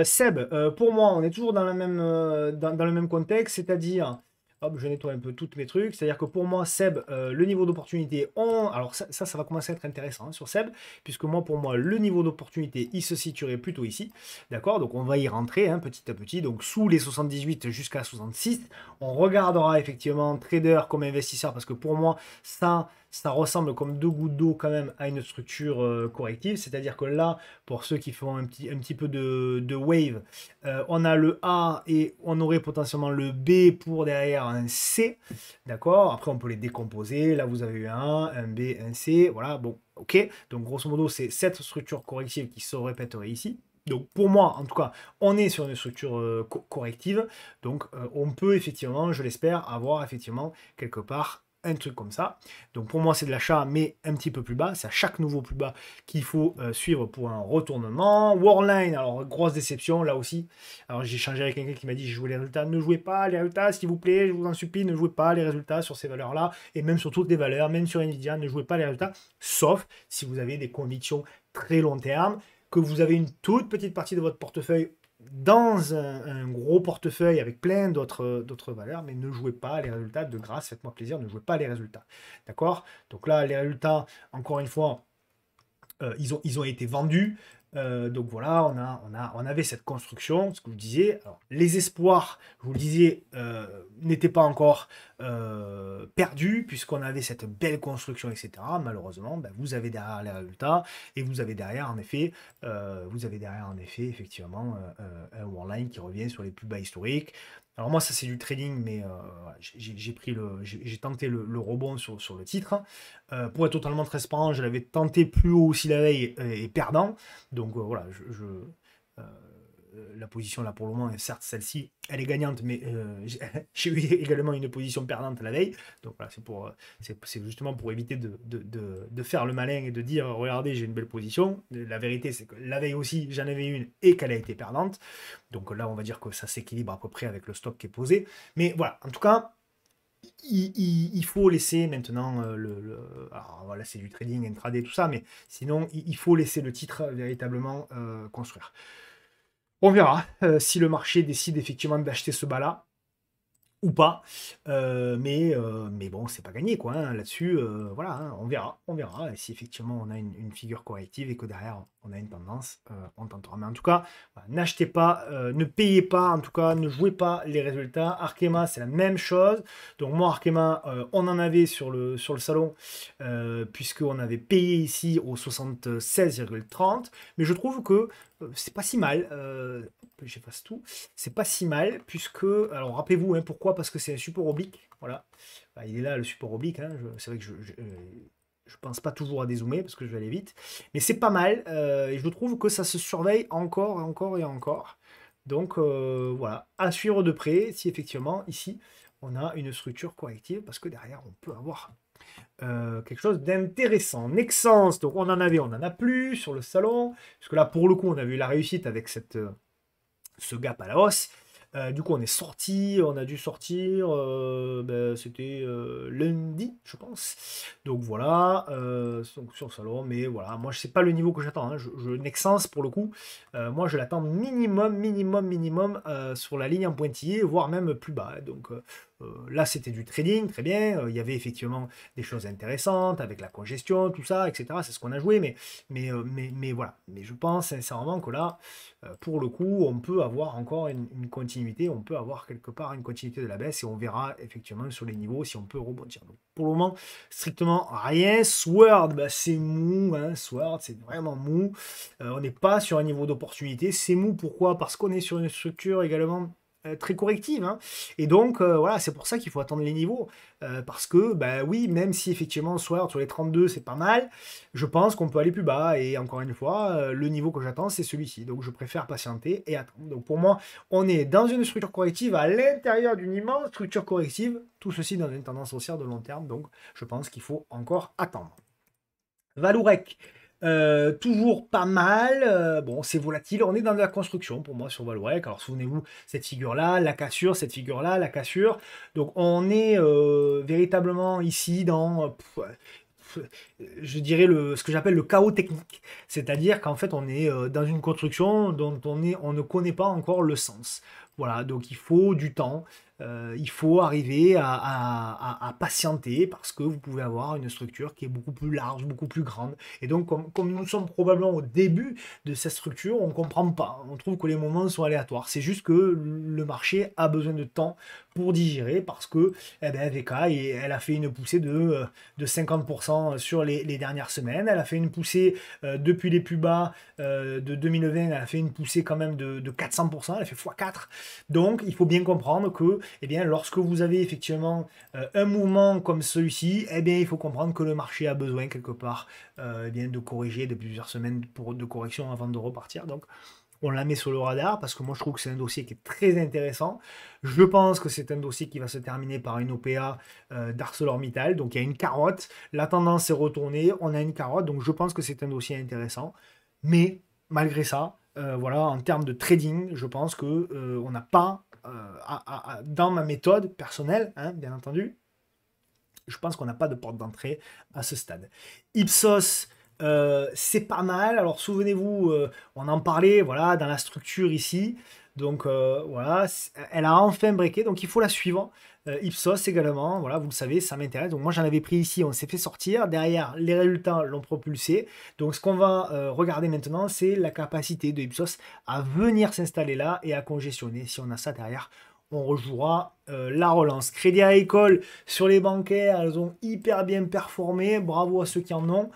Seb, pour moi, on est toujours dans, dans le même contexte, c'est-à-dire, hop, je nettoie un peu tous mes trucs, c'est-à-dire que pour moi, Seb, le niveau d'opportunité, alors ça va commencer à être intéressant hein, sur Seb, puisque moi, pour moi, le niveau d'opportunité, il se situerait plutôt ici, d'accord? Donc on va y rentrer hein, petit à petit, donc sous les 78 jusqu'à 66, on regardera effectivement trader comme investisseur, parce que pour moi, ça ressemble comme 2 gouttes d'eau quand même à une structure corrective. C'est-à-dire que là, pour ceux qui font un petit peu de wave, on a le A et on aurait potentiellement le B pour derrière un C. D'accord? Après, on peut les décomposer. Là, vous avez eu un B, un C. Voilà, bon, ok. Donc, grosso modo, c'est cette structure corrective qui se répéterait ici. Donc pour moi, en tout cas, on est sur une structure corrective. Donc on peut effectivement, je l'espère, avoir effectivement quelque part un truc comme ça. Donc pour moi, c'est de l'achat, mais un petit peu plus bas. C'est à chaque nouveau plus bas qu'il faut suivre pour un retournement. Warline, alors grosse déception là aussi. Alors j'ai échangé avec quelqu'un qui m'a dit je joue les résultats. Ne jouez pas les résultats, s'il vous plaît, je vous en supplie, ne jouez pas les résultats sur ces valeurs-là, et même sur toutes les valeurs, même sur Nvidia, ne jouez pas les résultats, sauf si vous avez des convictions très long terme, que vous avez une toute petite partie de votre portefeuille dans un gros portefeuille avec plein d'autres valeurs, mais ne jouez pas les résultats de grâce, faites-moi plaisir, ne jouez pas les résultats. D'accord? Donc là, les résultats, encore une fois, ils ont été vendus. Donc voilà, on avait cette construction, ce que je vous disais. Alors, les espoirs, je vous le disais, n'étaient pas encore perdus, puisqu'on avait cette belle construction, etc. Malheureusement, ben, vous avez derrière les résultats, et vous avez derrière, en effet, effectivement, un Warline qui revient sur les plus bas historiques. Alors moi, ça c'est du trading, mais voilà, j'ai tenté le rebond sur le titre. Pour être totalement transparent, je l'avais tenté plus haut aussi la veille et perdant. Donc voilà, la position là pour le moment, certes celle-ci, elle est gagnante, mais j'ai eu également une position perdante la veille. Donc voilà, c'est justement pour éviter de faire le malin et de dire regardez, j'ai une belle position. La vérité, c'est que la veille aussi, j'en avais une et qu'elle a été perdante. Donc là, on va dire que ça s'équilibre à peu près avec le stop qui est posé. Mais voilà, en tout cas, il faut laisser maintenant alors voilà, c'est du trading, intraday, tout ça, mais sinon, il faut laisser le titre véritablement construire. On verra si le marché décide effectivement d'acheter ce bas-là ou pas. Mais bon, c'est pas gagné, quoi. Hein, là-dessus, voilà, hein, on verra. Et si effectivement on a une figure corrective et que derrière on a une tendance, on tentera. Mais en tout cas, voilà, n'achetez pas, ne payez pas, en tout cas, ne jouez pas les résultats. Arkema, c'est la même chose. Donc moi, Arkema, on en avait sur le salon, puisqu'on avait payé ici au 76,30. Mais je trouve que c'est pas si mal. J'efface tout. C'est pas si mal, puisque, alors rappelez-vous, hein, pourquoi? Parce que c'est un support oblique, voilà. Bah, il est là, le support oblique, hein, c'est vrai que Je pense pas toujours à dézoomer parce que je vais aller vite. Mais c'est pas mal. Et je trouve que ça se surveille encore et encore et encore. Donc voilà, à suivre de près si effectivement ici on a une structure corrective parce que derrière on peut avoir quelque chose d'intéressant. Nexence, donc on en avait, on en a plus sur le salon. Parce que là pour le coup on a vu la réussite avec ce gap à la hausse. Du coup, on est sorti, on a dû sortir, c'était lundi, je pense. Donc voilà, donc sur le salon, mais voilà, moi je sais pas le niveau que j'attends. Hein. Nexence pour le coup, moi je l'attends minimum sur la ligne en pointillé, voire même plus bas. Donc là c'était du trading, très bien. Il y avait effectivement des choses intéressantes avec la congestion, tout ça, etc. C'est ce qu'on a joué, mais voilà. Mais je pense sincèrement que là, pour le coup, on peut avoir encore une continuité, on peut avoir quelque part une continuité de la baisse et on verra effectivement sur les niveaux si on peut rebondir. Donc, pour le moment, strictement rien. Sword, bah, c'est mou, hein, Sword, c'est vraiment mou. On n'est pas sur un niveau d'opportunité. C'est mou, pourquoi? Parce qu'on est sur une structure également très corrective. Hein. Et donc, voilà, c'est pour ça qu'il faut attendre les niveaux. Parce que, bah oui, même si effectivement, Sword sur les 32, c'est pas mal, je pense qu'on peut aller plus bas. Et encore une fois, le niveau que j'attends, c'est celui-ci. Donc, je préfère patienter et attendre. Donc, pour moi, on est dans une structure corrective à l'intérieur d'une immense structure corrective. Tout ceci dans une tendance haussière de long terme. Donc, je pense qu'il faut encore attendre. Valourec. Toujours pas mal. Bon, c'est volatile. On est dans de la construction pour moi sur Valorec. Alors souvenez-vous, cette figure-là, la cassure, cette figure-là, la cassure. Donc on est véritablement ici dans, je dirais, ce que j'appelle le chaos technique. C'est-à-dire qu'en fait, on est dans une construction dont on ne connaît pas encore le sens. Voilà, donc il faut du temps. Il faut arriver à patienter parce que vous pouvez avoir une structure qui est beaucoup plus large, beaucoup plus grande. Et donc, comme nous sommes probablement au début de cette structure, on ne comprend pas. On trouve que les moments sont aléatoires. C'est juste que le marché a besoin de temps pour digérer parce que eh ben, VK, elle a fait une poussée de 50% sur les dernières semaines. Elle a fait une poussée depuis les plus bas de 2020, elle a fait une poussée quand même de 400%, elle a fait x4. Donc, il faut bien comprendre que eh bien, lorsque vous avez effectivement un mouvement comme celui-ci, eh bien, il faut comprendre que le marché a besoin quelque part eh bien, de corriger de plusieurs semaines de correction avant de repartir. Donc, on la met sur le radar parce que moi je trouve que c'est un dossier qui est très intéressant. Je pense que c'est un dossier qui va se terminer par une OPA d'ArcelorMittal. Donc il y a une carotte, la tendance est retournée, on a une carotte, donc je pense que c'est un dossier intéressant. Mais malgré ça, voilà, en termes de trading, je pense que on n'a pas, dans ma méthode personnelle, hein, bien entendu, je pense qu'on n'a pas de porte d'entrée à ce stade. Ipsos, c'est pas mal. Alors souvenez-vous, on en parlait, voilà, dans la structure ici. Donc voilà, elle a enfin breaké, donc il faut la suivre. Ipsos également, voilà, vous le savez, ça m'intéresse. Donc moi j'en avais pris ici, on s'est fait sortir. Derrière, les résultats l'ont propulsé. Donc ce qu'on va regarder maintenant, c'est la capacité de Ipsos à venir s'installer là et à congestionner. Si on a ça derrière, on rejouera la relance. Crédit Agricole sur les bancaires, elles ont hyper bien performé. Bravo à ceux qui en ont.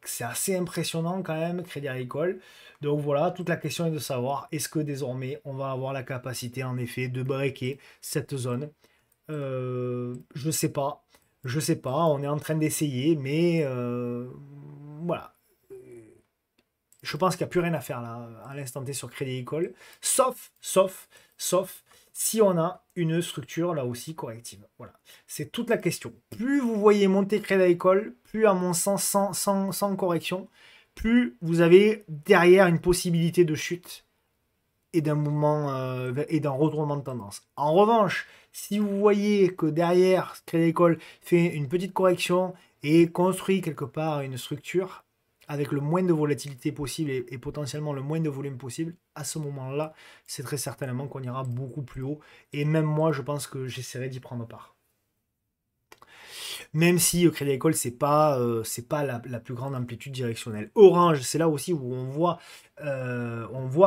C'est assez impressionnant quand même, Crédit Agricole. Donc voilà, toute la question est de savoir est-ce que désormais on va avoir la capacité en effet de breaker cette zone. Je sais pas. Je sais pas, on est en train d'essayer, mais voilà. Je pense qu'il n'y a plus rien à faire là, à l'instant T sur Crédit Agricole, sauf si on a une structure là aussi corrective. Voilà, c'est toute la question. Plus vous voyez monter Crédit Agricole, plus à mon sens sans correction, plus vous avez derrière une possibilité de chute et d'un mouvement et d'un retournement de tendance. En revanche, si vous voyez que derrière Crédit Agricole fait une petite correction et construit quelque part une structure avec le moins de volatilité possible et potentiellement le moins de volume possible, à ce moment-là, c'est très certainement qu'on ira beaucoup plus haut. Et même moi, je pense que j'essaierai d'y prendre part. Même si Crédit Agricole, c'est pas la plus grande amplitude directionnelle. Orange, c'est là aussi où on voit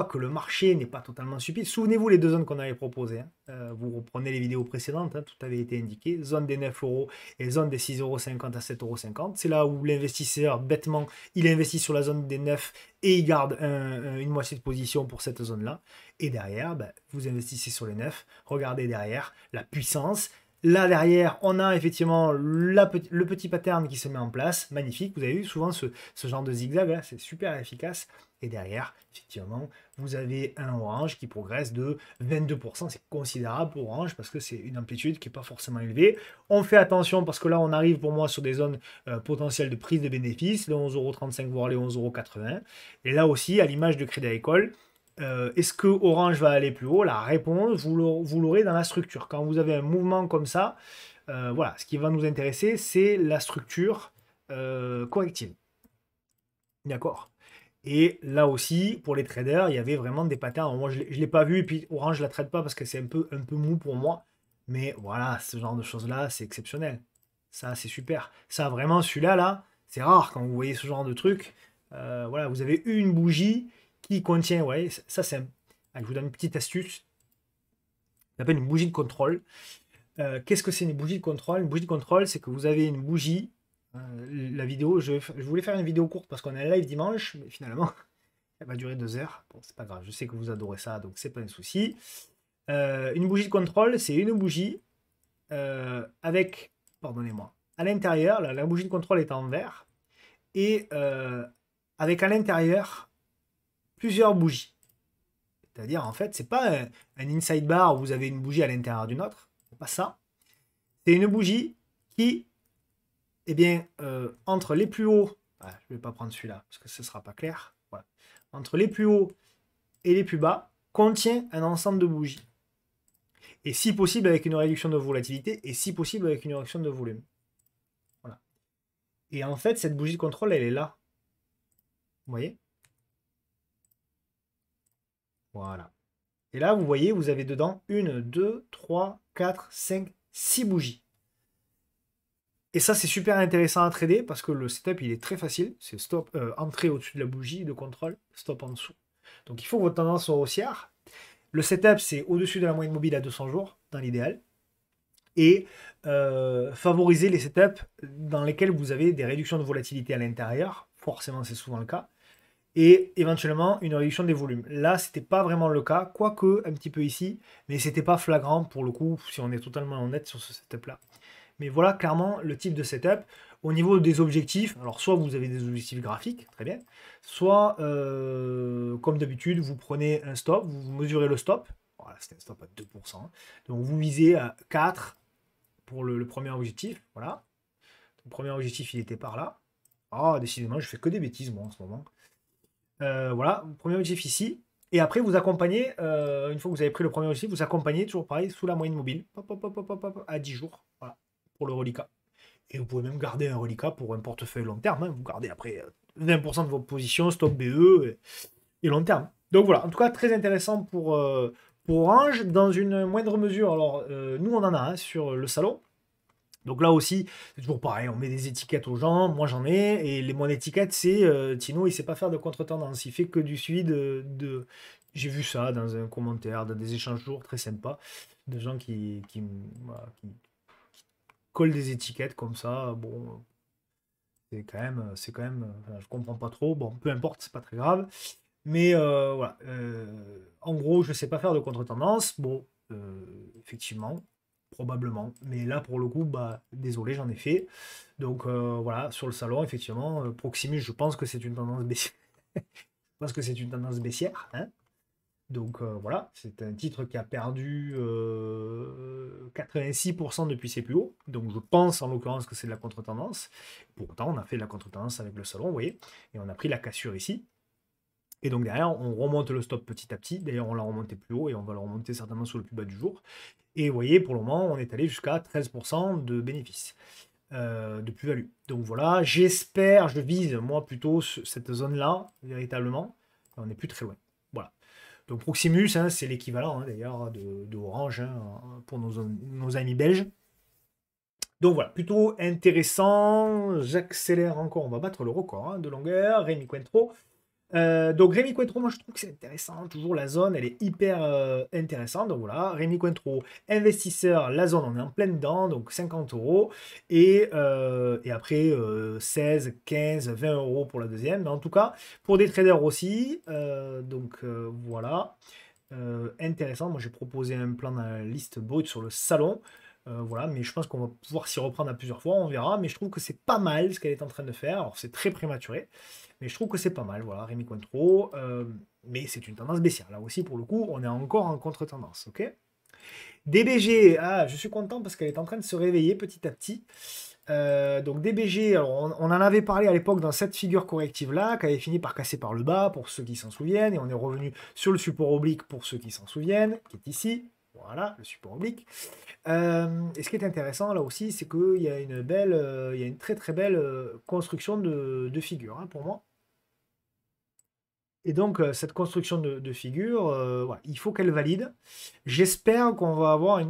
que le marché n'est pas totalement stupide. Souvenez-vous les deux zones qu'on avait proposées. Hein. Vous reprenez les vidéos précédentes, hein, tout avait été indiqué. Zone des 9 euros et zone des 6,50 € à 7,50 €. C'est là où l'investisseur, bêtement, il investit sur la zone des 9 et il garde une moitié de position pour cette zone-là. Et derrière, vous investissez sur les 9. Regardez derrière la puissance. Là, derrière, on a effectivement le petit pattern qui se met en place. Magnifique. Vous avez vu souvent ce genre de zigzag, là, c'est super efficace. Et derrière, effectivement, vous avez un orange qui progresse de 22%. C'est considérable pour orange parce que c'est une amplitude qui n'est pas forcément élevée. On fait attention parce que là, on arrive pour moi sur des zones potentielles de prise de bénéfices, les 11,35 € voire les 11,80 €. Et là aussi, à l'image de Crédit Agricole, est-ce que Orange va aller plus haut? La réponse, vous l'aurez dans la structure. Quand vous avez un mouvement comme ça, voilà, ce qui va nous intéresser, c'est la structure corrective. D'accord? Et là aussi, pour les traders, il y avait vraiment des patterns. Alors moi, je ne l'ai pas vu, et puis Orange, je ne la traite pas parce que c'est un peu mou pour moi. Mais voilà, ce genre de choses-là, c'est exceptionnel. Ça, c'est super. Ça, vraiment, celui-là, là, c'est rare quand vous voyez ce genre de truc. Voilà, vous avez une bougie qui contient, ouais, ça, c'est un... Ah, je vous donne une petite astuce. Ça s'appelle une bougie de contrôle. Qu'est-ce que c'est une bougie de contrôle? Une bougie de contrôle, c'est que vous avez une bougie. La vidéo, je voulais faire une vidéo courte parce qu'on est live dimanche, mais finalement, elle va durer 2 heures. Bon, c'est pas grave, je sais que vous adorez ça, donc c'est pas un souci. Une bougie de contrôle, c'est une bougie avec, pardonnez-moi, à l'intérieur, la bougie de contrôle est en vert, et avec à l'intérieur plusieurs bougies. C'est-à-dire, en fait, c'est pas un inside bar où vous avez une bougie à l'intérieur d'une autre, c'est pas ça. C'est une bougie qui, eh bien, entre les plus hauts, voilà, je ne vais pas prendre celui-là parce que ce ne sera pas clair, voilà. Entre les plus hauts et les plus bas, contient un ensemble de bougies. Et si possible avec une réduction de volatilité, et si possible avec une réduction de volume. Voilà. Et en fait, cette bougie de contrôle, elle est là. Vous voyez? Voilà. Et là, vous voyez, vous avez dedans 1, 2, 3, 4, 5, 6 bougies. Et ça, c'est super intéressant à trader parce que le setup, il est très facile. C'est stop, entrée au-dessus de la bougie de contrôle, stop en dessous. Donc, il faut que votre tendance soit haussière. Le setup, c'est au-dessus de la moyenne mobile à 200 jours, dans l'idéal. Et favoriser les setups dans lesquels vous avez des réductions de volatilité à l'intérieur. Forcément, c'est souvent le cas. Et éventuellement, une réduction des volumes. Là, c'était pas vraiment le cas, quoique un petit peu ici, mais c'était pas flagrant pour le coup, si on est totalement honnête sur ce setup-là. Mais voilà clairement le type de setup. Au niveau des objectifs, alors soit vous avez des objectifs graphiques, très bien, soit comme d'habitude, vous prenez un stop, vous mesurez le stop. Voilà, c'était un stop à 2%. Donc vous visez à 4 pour le premier objectif. Voilà. Le premier objectif, il était par là. Ah, décidément, je fais que des bêtises, moi, en ce moment. Voilà, premier objectif ici. Et après, vous accompagnez, une fois que vous avez pris le premier objectif, vous accompagnez toujours pareil sous la moyenne mobile. Hop, hop, hop, hop, hop, hop, à 10 jours. Voilà, pour le reliquat. Et vous pouvez même garder un reliquat pour un portefeuille long terme, hein. Vous gardez après 20% de vos positions, stop BE et long terme. Donc voilà, en tout cas, très intéressant pour Orange. Dans une moindre mesure, alors nous, on en a sur le salon. Donc là aussi, c'est toujours pareil, on met des étiquettes aux gens, moi j'en ai, et les mon étiquette, c'est Tino, il sait pas faire de contre-tendance, il fait que du suivi J'ai vu ça dans un commentaire, dans des échanges jours très sympas, de gens voilà, qui collent des étiquettes comme ça, bon, enfin, je comprends pas trop, bon, peu importe, c'est pas très grave, mais voilà, en gros, je sais pas faire de contre-tendance, bon, effectivement, probablement. Mais là, pour le coup, bah, désolé, j'en ai fait. Donc voilà, sur le salon, effectivement, Proximus, je pense que c'est une tendance baissière. Je pense que c'est une tendance baissière, hein. Donc voilà, c'est un titre qui a perdu 86% depuis ses plus hauts. Donc je pense en l'occurrence que c'est de la contre-tendance. Pourtant, on a fait de la contre-tendance avec le salon, vous voyez, et on a pris la cassure ici. Et donc derrière, on remonte le stop petit à petit. D'ailleurs, on l'a remonté plus haut et on va le remonter certainement sur le plus bas du jour. Et vous voyez, pour le moment, on est allé jusqu'à 13% de bénéfices, de plus-value. Donc voilà, j'espère, je vise moi plutôt cette zone-là, véritablement. On n'est plus très loin. Voilà. Donc Proximus, hein, c'est l'équivalent d'ailleurs de Orange, hein, pour nos amis belges. Donc voilà, plutôt intéressant. J'accélère encore, on va battre le record, hein, de longueur. Rémi Cointreau. Donc Rémi Cointreau, moi je trouve que c'est intéressant, toujours la zone, elle est hyper intéressante. Donc voilà, Rémi Cointreau, investisseur, la zone, on est en pleine dedans, donc 50 €. Et après 16, 15, 20 € pour la deuxième. Mais en tout cas, pour des traders aussi, donc voilà, intéressant. Moi j'ai proposé un plan dans la liste brute sur le salon. Voilà, mais je pense qu'on va pouvoir s'y reprendre à plusieurs fois, on verra. Mais je trouve que c'est pas mal ce qu'elle est en train de faire. Alors c'est très prématuré, mais je trouve que c'est pas mal. Voilà, Rémi Cointreau. Mais c'est une tendance baissière. Là aussi, pour le coup, on est encore en contre-tendance. Ok. DBG, ah, je suis content parce qu'elle est en train de se réveiller petit à petit. Donc DBG, alors on en avait parlé à l'époque dans cette figure corrective là, qui avait fini par casser par le bas pour ceux qui s'en souviennent, et on est revenu sur le support oblique pour ceux qui s'en souviennent, qui est ici. Voilà, le support oblique. Et ce qui est intéressant là aussi, c'est qu'il y a une belle, il y a une très très belle construction de figure hein, pour moi. Et donc cette construction de figure, voilà, il faut qu'elle valide. J'espère qu'on va avoir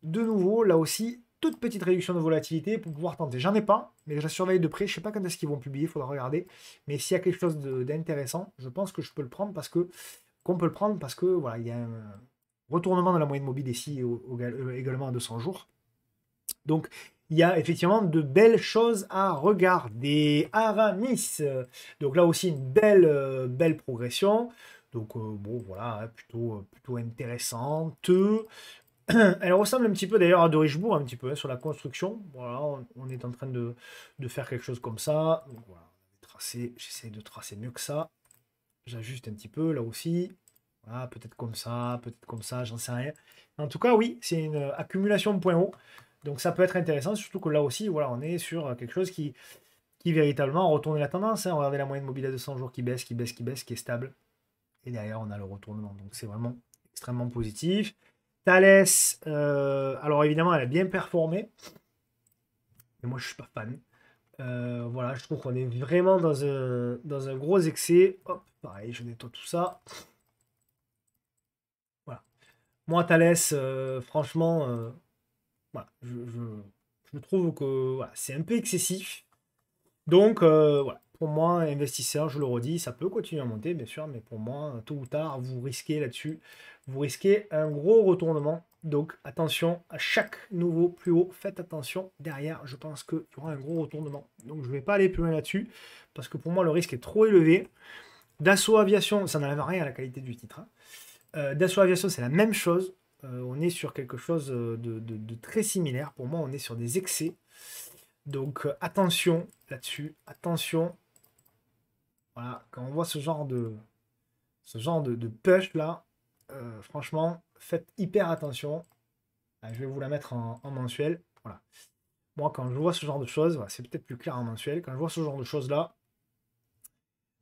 de nouveau là aussi toute petite réduction de volatilité pour pouvoir tenter. J'en ai pas, mais je la surveille de près. Je sais pas quand est-ce qu'ils vont publier, il faudra regarder. Mais s'il y a quelque chose d'intéressant, je pense que je peux le prendre parce que qu'on peut le prendre parce que voilà, il y a un retournement de la moyenne mobile ici également à 200 jours. Donc, il y a effectivement de belles choses à regarder. Aramis, donc là aussi une belle, belle progression. Donc, bon, voilà, hein, plutôt intéressante. Elle ressemble un petit peu d'ailleurs à de Richebourg, un petit peu hein, sur la construction. Voilà, on est en train de faire quelque chose comme ça. Donc, voilà, j'essaie de tracer mieux que ça. J'ajuste un petit peu là aussi. Voilà, peut-être comme ça, j'en sais rien. En tout cas, oui, c'est une accumulation de points hauts. Donc ça peut être intéressant, surtout que là aussi, voilà, on est sur quelque chose qui véritablement retourne la tendance. Hein. Regardez la moyenne mobile à 200 jours qui baisse, qui baisse, qui baisse, qui est stable. Et derrière, on a le retournement. Donc c'est vraiment extrêmement positif. Thales, alors évidemment, elle a bien performé. Mais moi, je ne suis pas fan. Voilà, je trouve qu'on est vraiment dans un gros excès. Hop, pareil, je nettoie tout ça. Voilà. Moi, Thales, franchement, voilà, je trouve que voilà, c'est un peu excessif. Donc, voilà, pour moi, investisseur, je le redis, ça peut continuer à monter, bien sûr, mais pour moi, tôt ou tard, vous risquez là-dessus, vous risquez un gros retournement. Donc, attention à chaque nouveau plus haut, faites attention derrière, je pense qu'il y aura un gros retournement. Donc, je ne vais pas aller plus loin là-dessus, parce que pour moi, le risque est trop élevé. Dassault Aviation, ça n'enlève rien à la qualité du titre. Hein. Dassault Aviation, c'est la même chose. On est sur quelque chose de très similaire. Pour moi, on est sur des excès. Donc attention là-dessus, attention. Voilà, quand on voit ce genre de push là, franchement, faites hyper attention. Ah, je vais vous la mettre en mensuel. Voilà. Moi, quand je vois ce genre de choses, voilà, c'est peut-être plus clair en mensuel. Quand je vois ce genre de choses là,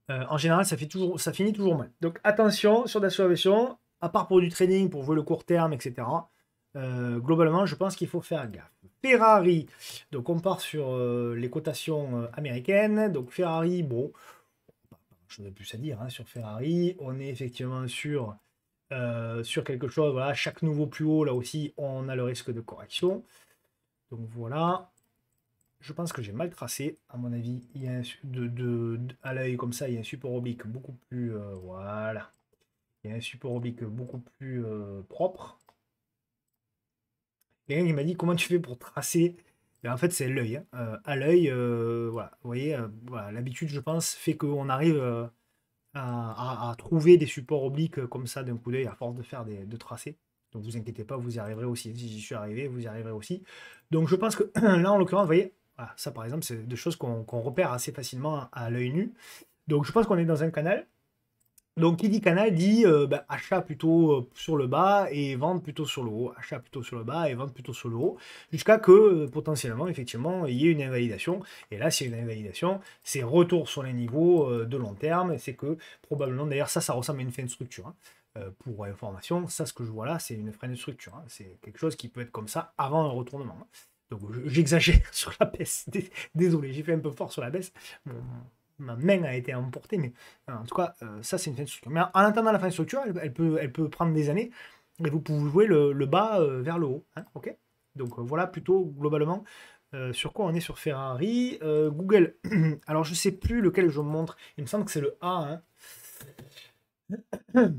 en général, ça finit toujours mal. Donc attention sur Dassault Aviation, à part pour du trading, pour jouer le court terme, etc. Globalement, je pense qu'il faut faire gaffe. Ferrari, donc on part sur les cotations américaines. Donc Ferrari, bon, je n'ai plus à dire hein, sur Ferrari. On est effectivement sur quelque chose, voilà, chaque nouveau plus haut, là aussi, on a le risque de correction. Donc voilà. Je pense que j'ai mal tracé. À mon avis, il y a à l'œil comme ça, il y a un support oblique beaucoup plus. Voilà. Il y a un support oblique beaucoup plus propre. Et il m'a dit comment tu fais pour tracer. Et en fait, c'est l'œil. Hein. À l'œil, voilà. Vous voyez, voilà, l'habitude, je pense, fait qu'on arrive à trouver des supports obliques comme ça d'un coup d'œil à force de faire de tracés. Donc vous inquiétez pas, vous y arriverez aussi. Si j'y suis arrivé, vous y arriverez aussi. Donc je pense que là, en l'occurrence, vous voyez, voilà, ça par exemple, c'est des choses qu'on repère assez facilement à l'œil nu. Donc je pense qu'on est dans un canal. Donc qui dit canal dit achat plutôt sur le bas et vente plutôt sur le haut. Achat plutôt sur le bas et vente plutôt sur le haut. Jusqu'à que potentiellement, effectivement, il y ait une invalidation. Et là, s'il y a une invalidation, c'est retour sur les niveaux de long terme. C'est que probablement, d'ailleurs, ça ressemble à une fin de structure. Hein. Pour information, ça, ce que je vois là, c'est une fin de structure. Hein. C'est quelque chose qui peut être comme ça avant un retournement. Hein. Donc j'exagère sur la baisse. Désolé, j'ai fait un peu fort sur la baisse. Ma main a été emportée, mais en tout cas, ça c'est une fin de structure. Mais en attendant la fin de structure, elle peut prendre des années, et vous pouvez jouer le bas vers le haut. Hein, ok. Donc voilà plutôt globalement sur quoi on est sur Ferrari. Google, alors je sais plus lequel je montre, il me semble que c'est le A. Hein.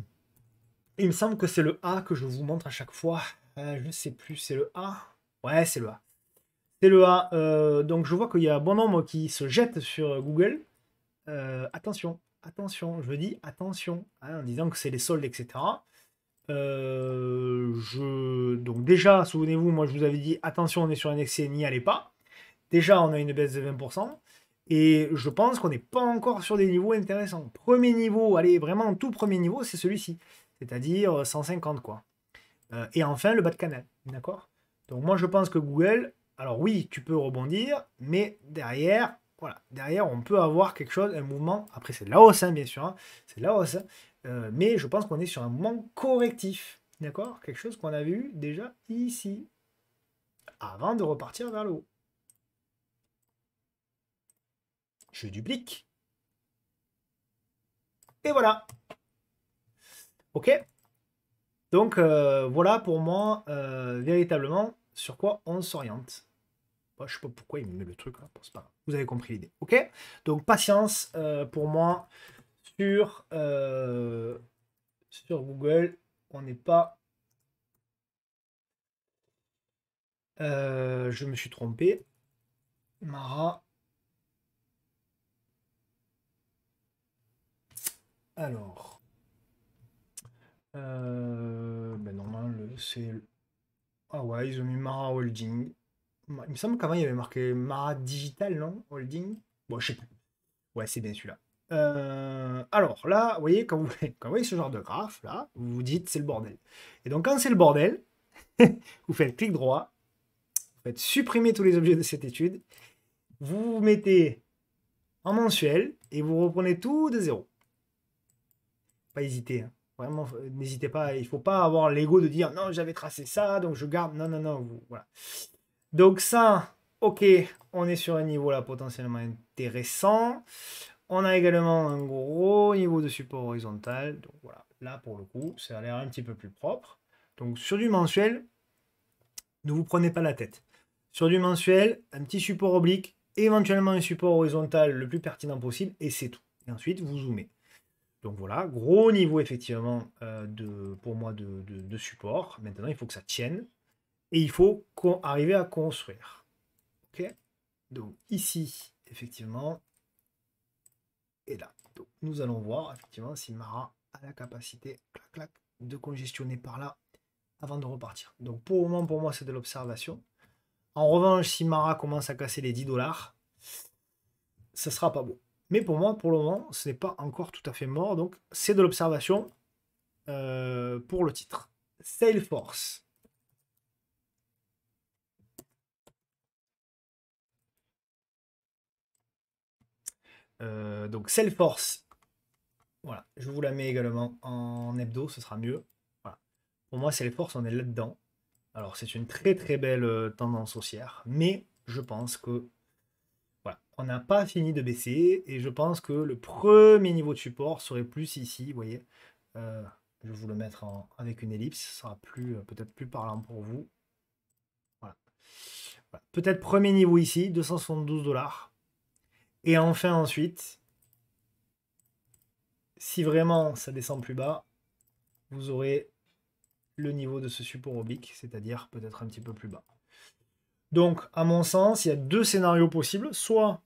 Il me semble que c'est le A que je vous montre à chaque fois. Je sais plus, c'est le A. Ouais, c'est le A. C'est le A. Donc je vois qu'il y a bon nombre qui se jettent sur Google. Attention, attention, je dis attention, hein, en disant que c'est les soldes, etc. Donc déjà, souvenez-vous, moi je vous avais dit, attention, on est sur un excès, n'y allez pas. Déjà, on a une baisse de 20%. Et je pense qu'on n'est pas encore sur des niveaux intéressants. Premier niveau, allez, vraiment tout premier niveau, c'est celui-ci. C'est-à-dire 150, quoi. Et enfin, le bas de canal. D'accord? Donc moi, je pense que Google, alors oui, tu peux rebondir, mais derrière, voilà, derrière, on peut avoir quelque chose, un mouvement. Après, c'est de la hausse, hein, bien sûr. Hein, c'est de la hausse. Hein, mais je pense qu'on est sur un mouvement correctif. D'accord? Quelque chose qu'on a vu déjà ici. Avant de repartir vers le haut. Je duplique. Et voilà. OK? Donc voilà pour moi véritablement sur quoi on s'oriente. Je sais pas pourquoi il me met le truc là, bon, c'est pas grave. Vous avez compris l'idée. OK? Donc patience pour moi sur Google. On n'est pas. Je me suis trompé. Mara. Alors. Ben normalement, c'est. Ah ouais, ils ont mis Mara Holding. Il me semble qu'avant il y avait marqué Mara Digital, non? Holding. Bon, je sais plus. Ouais, c'est bien celui-là. Alors là, vous voyez, quand vous voyez ce genre de graphe, là, vous vous dites c'est le bordel. Et donc quand c'est le bordel, vous faites clic droit, vous faites supprimer tous les objets de cette étude, vous vous mettez en mensuel et vous reprenez tout de zéro. Pas hésiter, hein. Vraiment, n'hésitez pas, il ne faut pas avoir l'ego de dire non, j'avais tracé ça, donc je garde. Non, non, non, voilà. Donc ça, ok, on est sur un niveau là potentiellement intéressant. On a également un gros niveau de support horizontal. Donc voilà, là pour le coup, ça a l'air un petit peu plus propre. Donc sur du mensuel, ne vous prenez pas la tête. Sur du mensuel, un petit support oblique, éventuellement un support horizontal le plus pertinent possible, et c'est tout. Et ensuite, vous zoomez. Donc voilà, gros niveau effectivement pour moi de support. Maintenant, il faut que ça tienne. Et il faut arriver à construire. Ok? Donc ici, effectivement, et là. Donc, nous allons voir effectivement si Mara a la capacité clac, clac, de congestionner par là avant de repartir. Donc pour le moment, pour moi, c'est de l'observation. En revanche, si Mara commence à casser les 10 $, ça sera pas beau. Mais pour moi, pour le moment, ce n'est pas encore tout à fait mort. Donc c'est de l'observation pour le titre. Salesforce. Donc Salesforce, voilà, je vous la mets également en hebdo, ce sera mieux. Voilà. Pour moi, Salesforce, on est là-dedans. Alors, c'est une très très belle tendance haussière, mais je pense que voilà, on n'a pas fini de baisser et je pense que le premier niveau de support serait plus ici, vous voyez. Je vais vous le mettre avec une ellipse, ce sera peut-être plus parlant pour vous. Voilà. Voilà. Peut-être premier niveau ici, 272 $. Et enfin ensuite, si vraiment ça descend plus bas, vous aurez le niveau de ce support oblique, c'est-à-dire peut-être un petit peu plus bas. Donc, à mon sens, il y a deux scénarios possibles. Soit,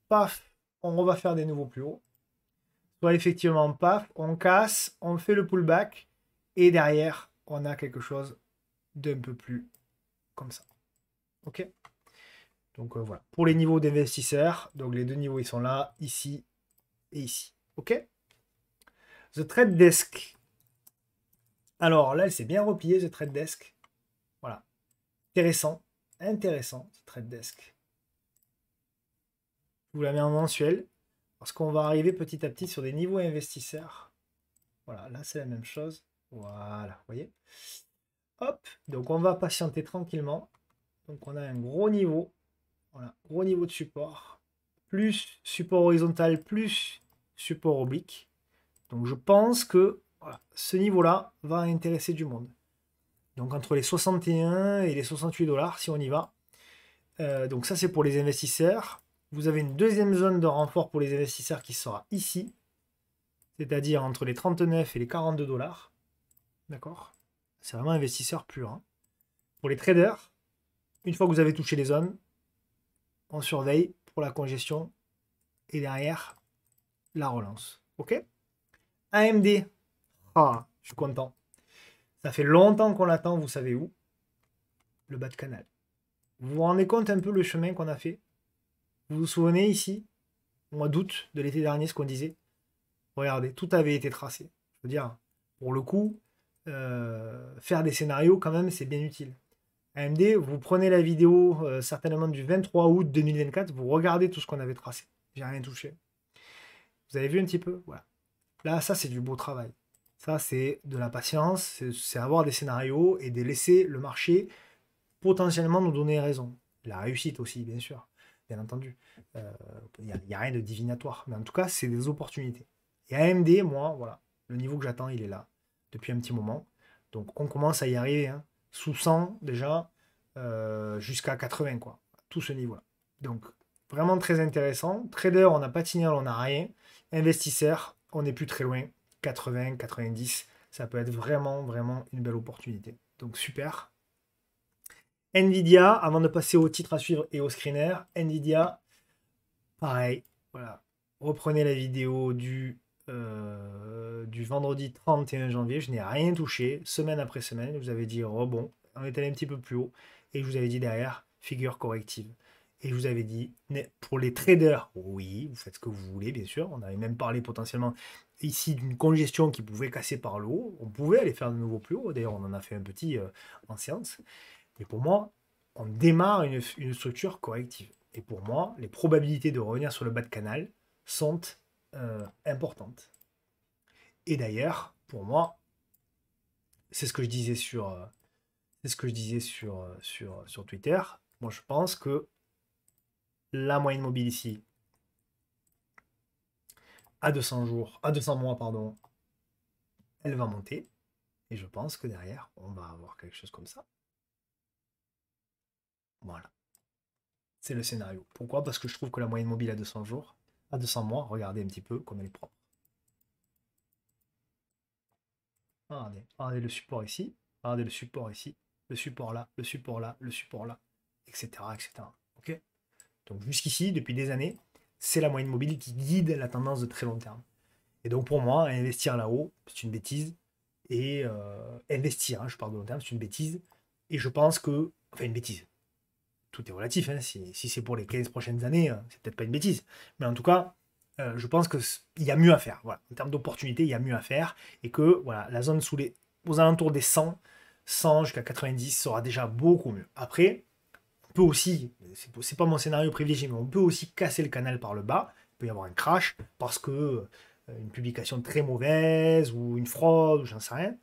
paf, on va faire des nouveaux plus hauts. Soit, effectivement, paf, on casse, on fait le pullback. Et derrière, on a quelque chose d'un peu plus comme ça. OK? Donc, voilà. Pour les niveaux d'investisseurs, donc les deux niveaux, ils sont là, ici et ici. OK? The Trade Desk. Alors, là, elle s'est bien repliée, The Trade Desk. Voilà. Intéressant. Intéressant, ce Trade Desk. Je vous la mets en mensuel. Parce qu'on va arriver petit à petit sur des niveaux investisseurs. Voilà, là c'est la même chose. Voilà, vous voyez. Hop, donc on va patienter tranquillement. Donc on a un gros niveau. Voilà, gros niveau de support. Plus support horizontal, plus support oblique. Donc je pense que voilà, ce niveau-là va intéresser du monde. Donc entre les 61 et les 68 $, si on y va. Donc ça c'est pour les investisseurs. Vous avez une deuxième zone de renfort pour les investisseurs qui sera ici, c'est-à-dire entre les 39 et les 42 $. D'accord? C'est vraiment investisseur pur. Hein. Pour les traders, une fois que vous avez touché les zones, on surveille pour la congestion et derrière la relance. OK? AMD. Ah, je suis content. Ça fait longtemps qu'on l'attend, vous savez où? Le bas de canal. Vous vous rendez compte un peu le chemin qu'on a fait? Vous vous souvenez ici, au mois d'août de l'été dernier, ce qu'on disait? Regardez, tout avait été tracé. Je veux dire, pour le coup, faire des scénarios, quand même, c'est bien utile. AMD, vous prenez la vidéo certainement du 23 août 2024, vous regardez tout ce qu'on avait tracé. J'ai rien touché. Vous avez vu un petit peu? Voilà. Là, ça, c'est du beau travail. Ça, c'est de la patience, c'est avoir des scénarios et de laisser le marché potentiellement nous donner raison. La réussite aussi, bien sûr, bien entendu. Il n'y a rien de divinatoire. Mais en tout cas, c'est des opportunités. Et AMD, moi, voilà, le niveau que j'attends, il est là, depuis un petit moment. Donc, on commence à y arriver, hein. Sous 100 déjà, jusqu'à 80, quoi. Tout ce niveau-là. Donc, vraiment très intéressant. Trader, on n'a pas de signal, on n'a rien. Investisseur, on n'est plus très loin. 80, 90, ça peut être vraiment, vraiment une belle opportunité. Donc, super. Nvidia, avant de passer au titre à suivre et au screener, Nvidia, pareil, voilà. Reprenez la vidéo du vendredi 31 janvier, je n'ai rien touché, semaine après semaine, vous avez dit rebond, on est allé un petit peu plus haut, et je vous avais dit derrière, figure corrective. Et je vous avais dit, pour les traders, oui, vous faites ce que vous voulez, bien sûr, on avait même parlé potentiellement ici d'une congestion qui pouvait casser par le haut, on pouvait aller faire de nouveau plus haut, d'ailleurs on en a fait un petit en séance. Et pour moi, on démarre une structure corrective. Et pour moi, les probabilités de revenir sur le bas de canal sont importantes. Et d'ailleurs, pour moi, c'est ce que je disais sur Twitter. Moi, je pense que la moyenne mobile ici, à 200 jours, à 200 mois, pardon, elle va monter. Et je pense que derrière, on va avoir quelque chose comme ça. Voilà. C'est le scénario. Pourquoi? Parce que je trouve que la moyenne mobile à 200 jours, à 200 mois, regardez un petit peu comme elle est propre. Regardez le support ici, regardez le support ici, le support là, le support là, le support là, etc. etc. Ok. Donc jusqu'ici, depuis des années, c'est la moyenne mobile qui guide la tendance de très long terme. Et donc pour moi, investir là-haut, c'est une bêtise. Et investir, hein, je parle de long terme, c'est une bêtise. Et je pense que, enfin une bêtise, tout est relatif, hein, si c'est pour les 15 prochaines années, c'est peut-être pas une bêtise. Mais en tout cas, je pense qu'il y a mieux à faire. Voilà. En termes d'opportunités, il y a mieux à faire. Et que voilà, la zone aux alentours des 100 jusqu'à 90 sera déjà beaucoup mieux. Après, on peut aussi, c'est pas mon scénario privilégié, mais on peut aussi casser le canal par le bas. Il peut y avoir un crash parce que une publication très mauvaise ou une fraude ou j'en sais rien.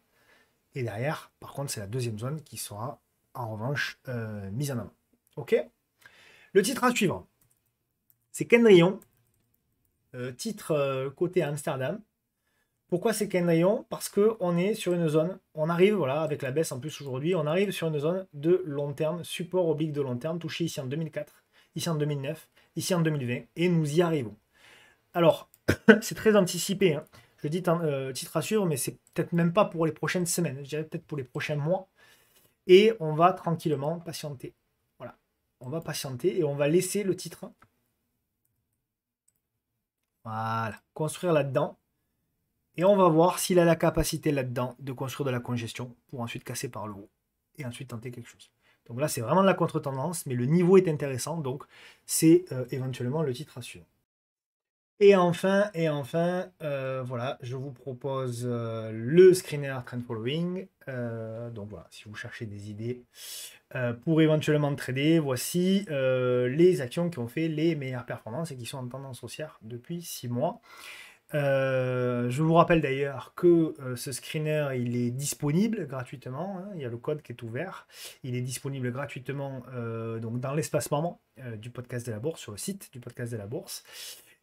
Et derrière, par contre, c'est la deuxième zone qui sera en revanche mise en avant. Ok. Le titre à suivre, c'est Kendrion. Titre côté Amsterdam. Pourquoi c'est Kendrion? Parce qu'on est sur une zone, on arrive, voilà, avec la baisse en plus aujourd'hui, on arrive sur une zone de long terme, support oblique de long terme, touché ici en 2004, ici en 2009, ici en 2020, et nous y arrivons. Alors, c'est très anticipé, hein. Je dis titre à suivre, mais c'est peut-être même pas pour les prochaines semaines, je dirais peut-être pour les prochains mois. Et on va tranquillement patienter. Voilà, on va patienter et on va laisser le titre. Voilà, construire là-dedans. Et on va voir s'il a la capacité là-dedans de construire de la congestion pour ensuite casser par le haut et ensuite tenter quelque chose. Donc là, c'est vraiment de la contre-tendance, mais le niveau est intéressant, donc c'est éventuellement le titre à suivre. Et enfin, voilà, je vous propose le screener trend following. Donc voilà, si vous cherchez des idées pour éventuellement trader, voici les actions qui ont fait les meilleures performances et qui sont en tendance haussière depuis 6 mois. Je vous rappelle d'ailleurs que ce screener, il est disponible gratuitement, hein, il y a le code qui est ouvert, il est disponible gratuitement donc dans l'espace membre du podcast de la bourse, sur le site du podcast de la bourse.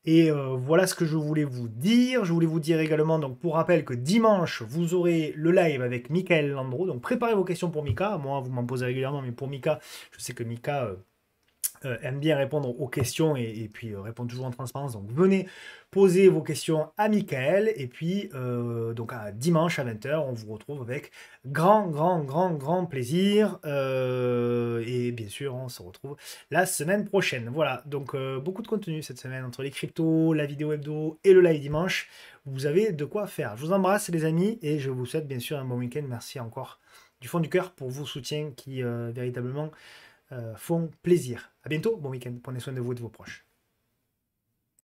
Et voilà ce que je voulais vous dire. Je voulais vous dire également, donc pour rappel, que dimanche, vous aurez le live avec Michael Landreau. Donc préparez vos questions pour Mika. Moi, vous m'en posez régulièrement, mais pour Mika, je sais que Mika aime bien répondre aux questions et puis répond toujours en transparence. Donc venez poser vos questions à Michael. Et puis donc à dimanche à 20 h, on vous retrouve avec grand plaisir. et bien sûr, on se retrouve la semaine prochaine. Voilà, donc beaucoup de contenu cette semaine entre les cryptos, la vidéo hebdo et le live dimanche. Vous avez de quoi faire. Je vous embrasse les amis et je vous souhaite bien sûr un bon week-end. Merci encore du fond du cœur pour vos soutiens qui véritablement font plaisir. À bientôt, bon week-end. Prenez soin de vous et de vos proches.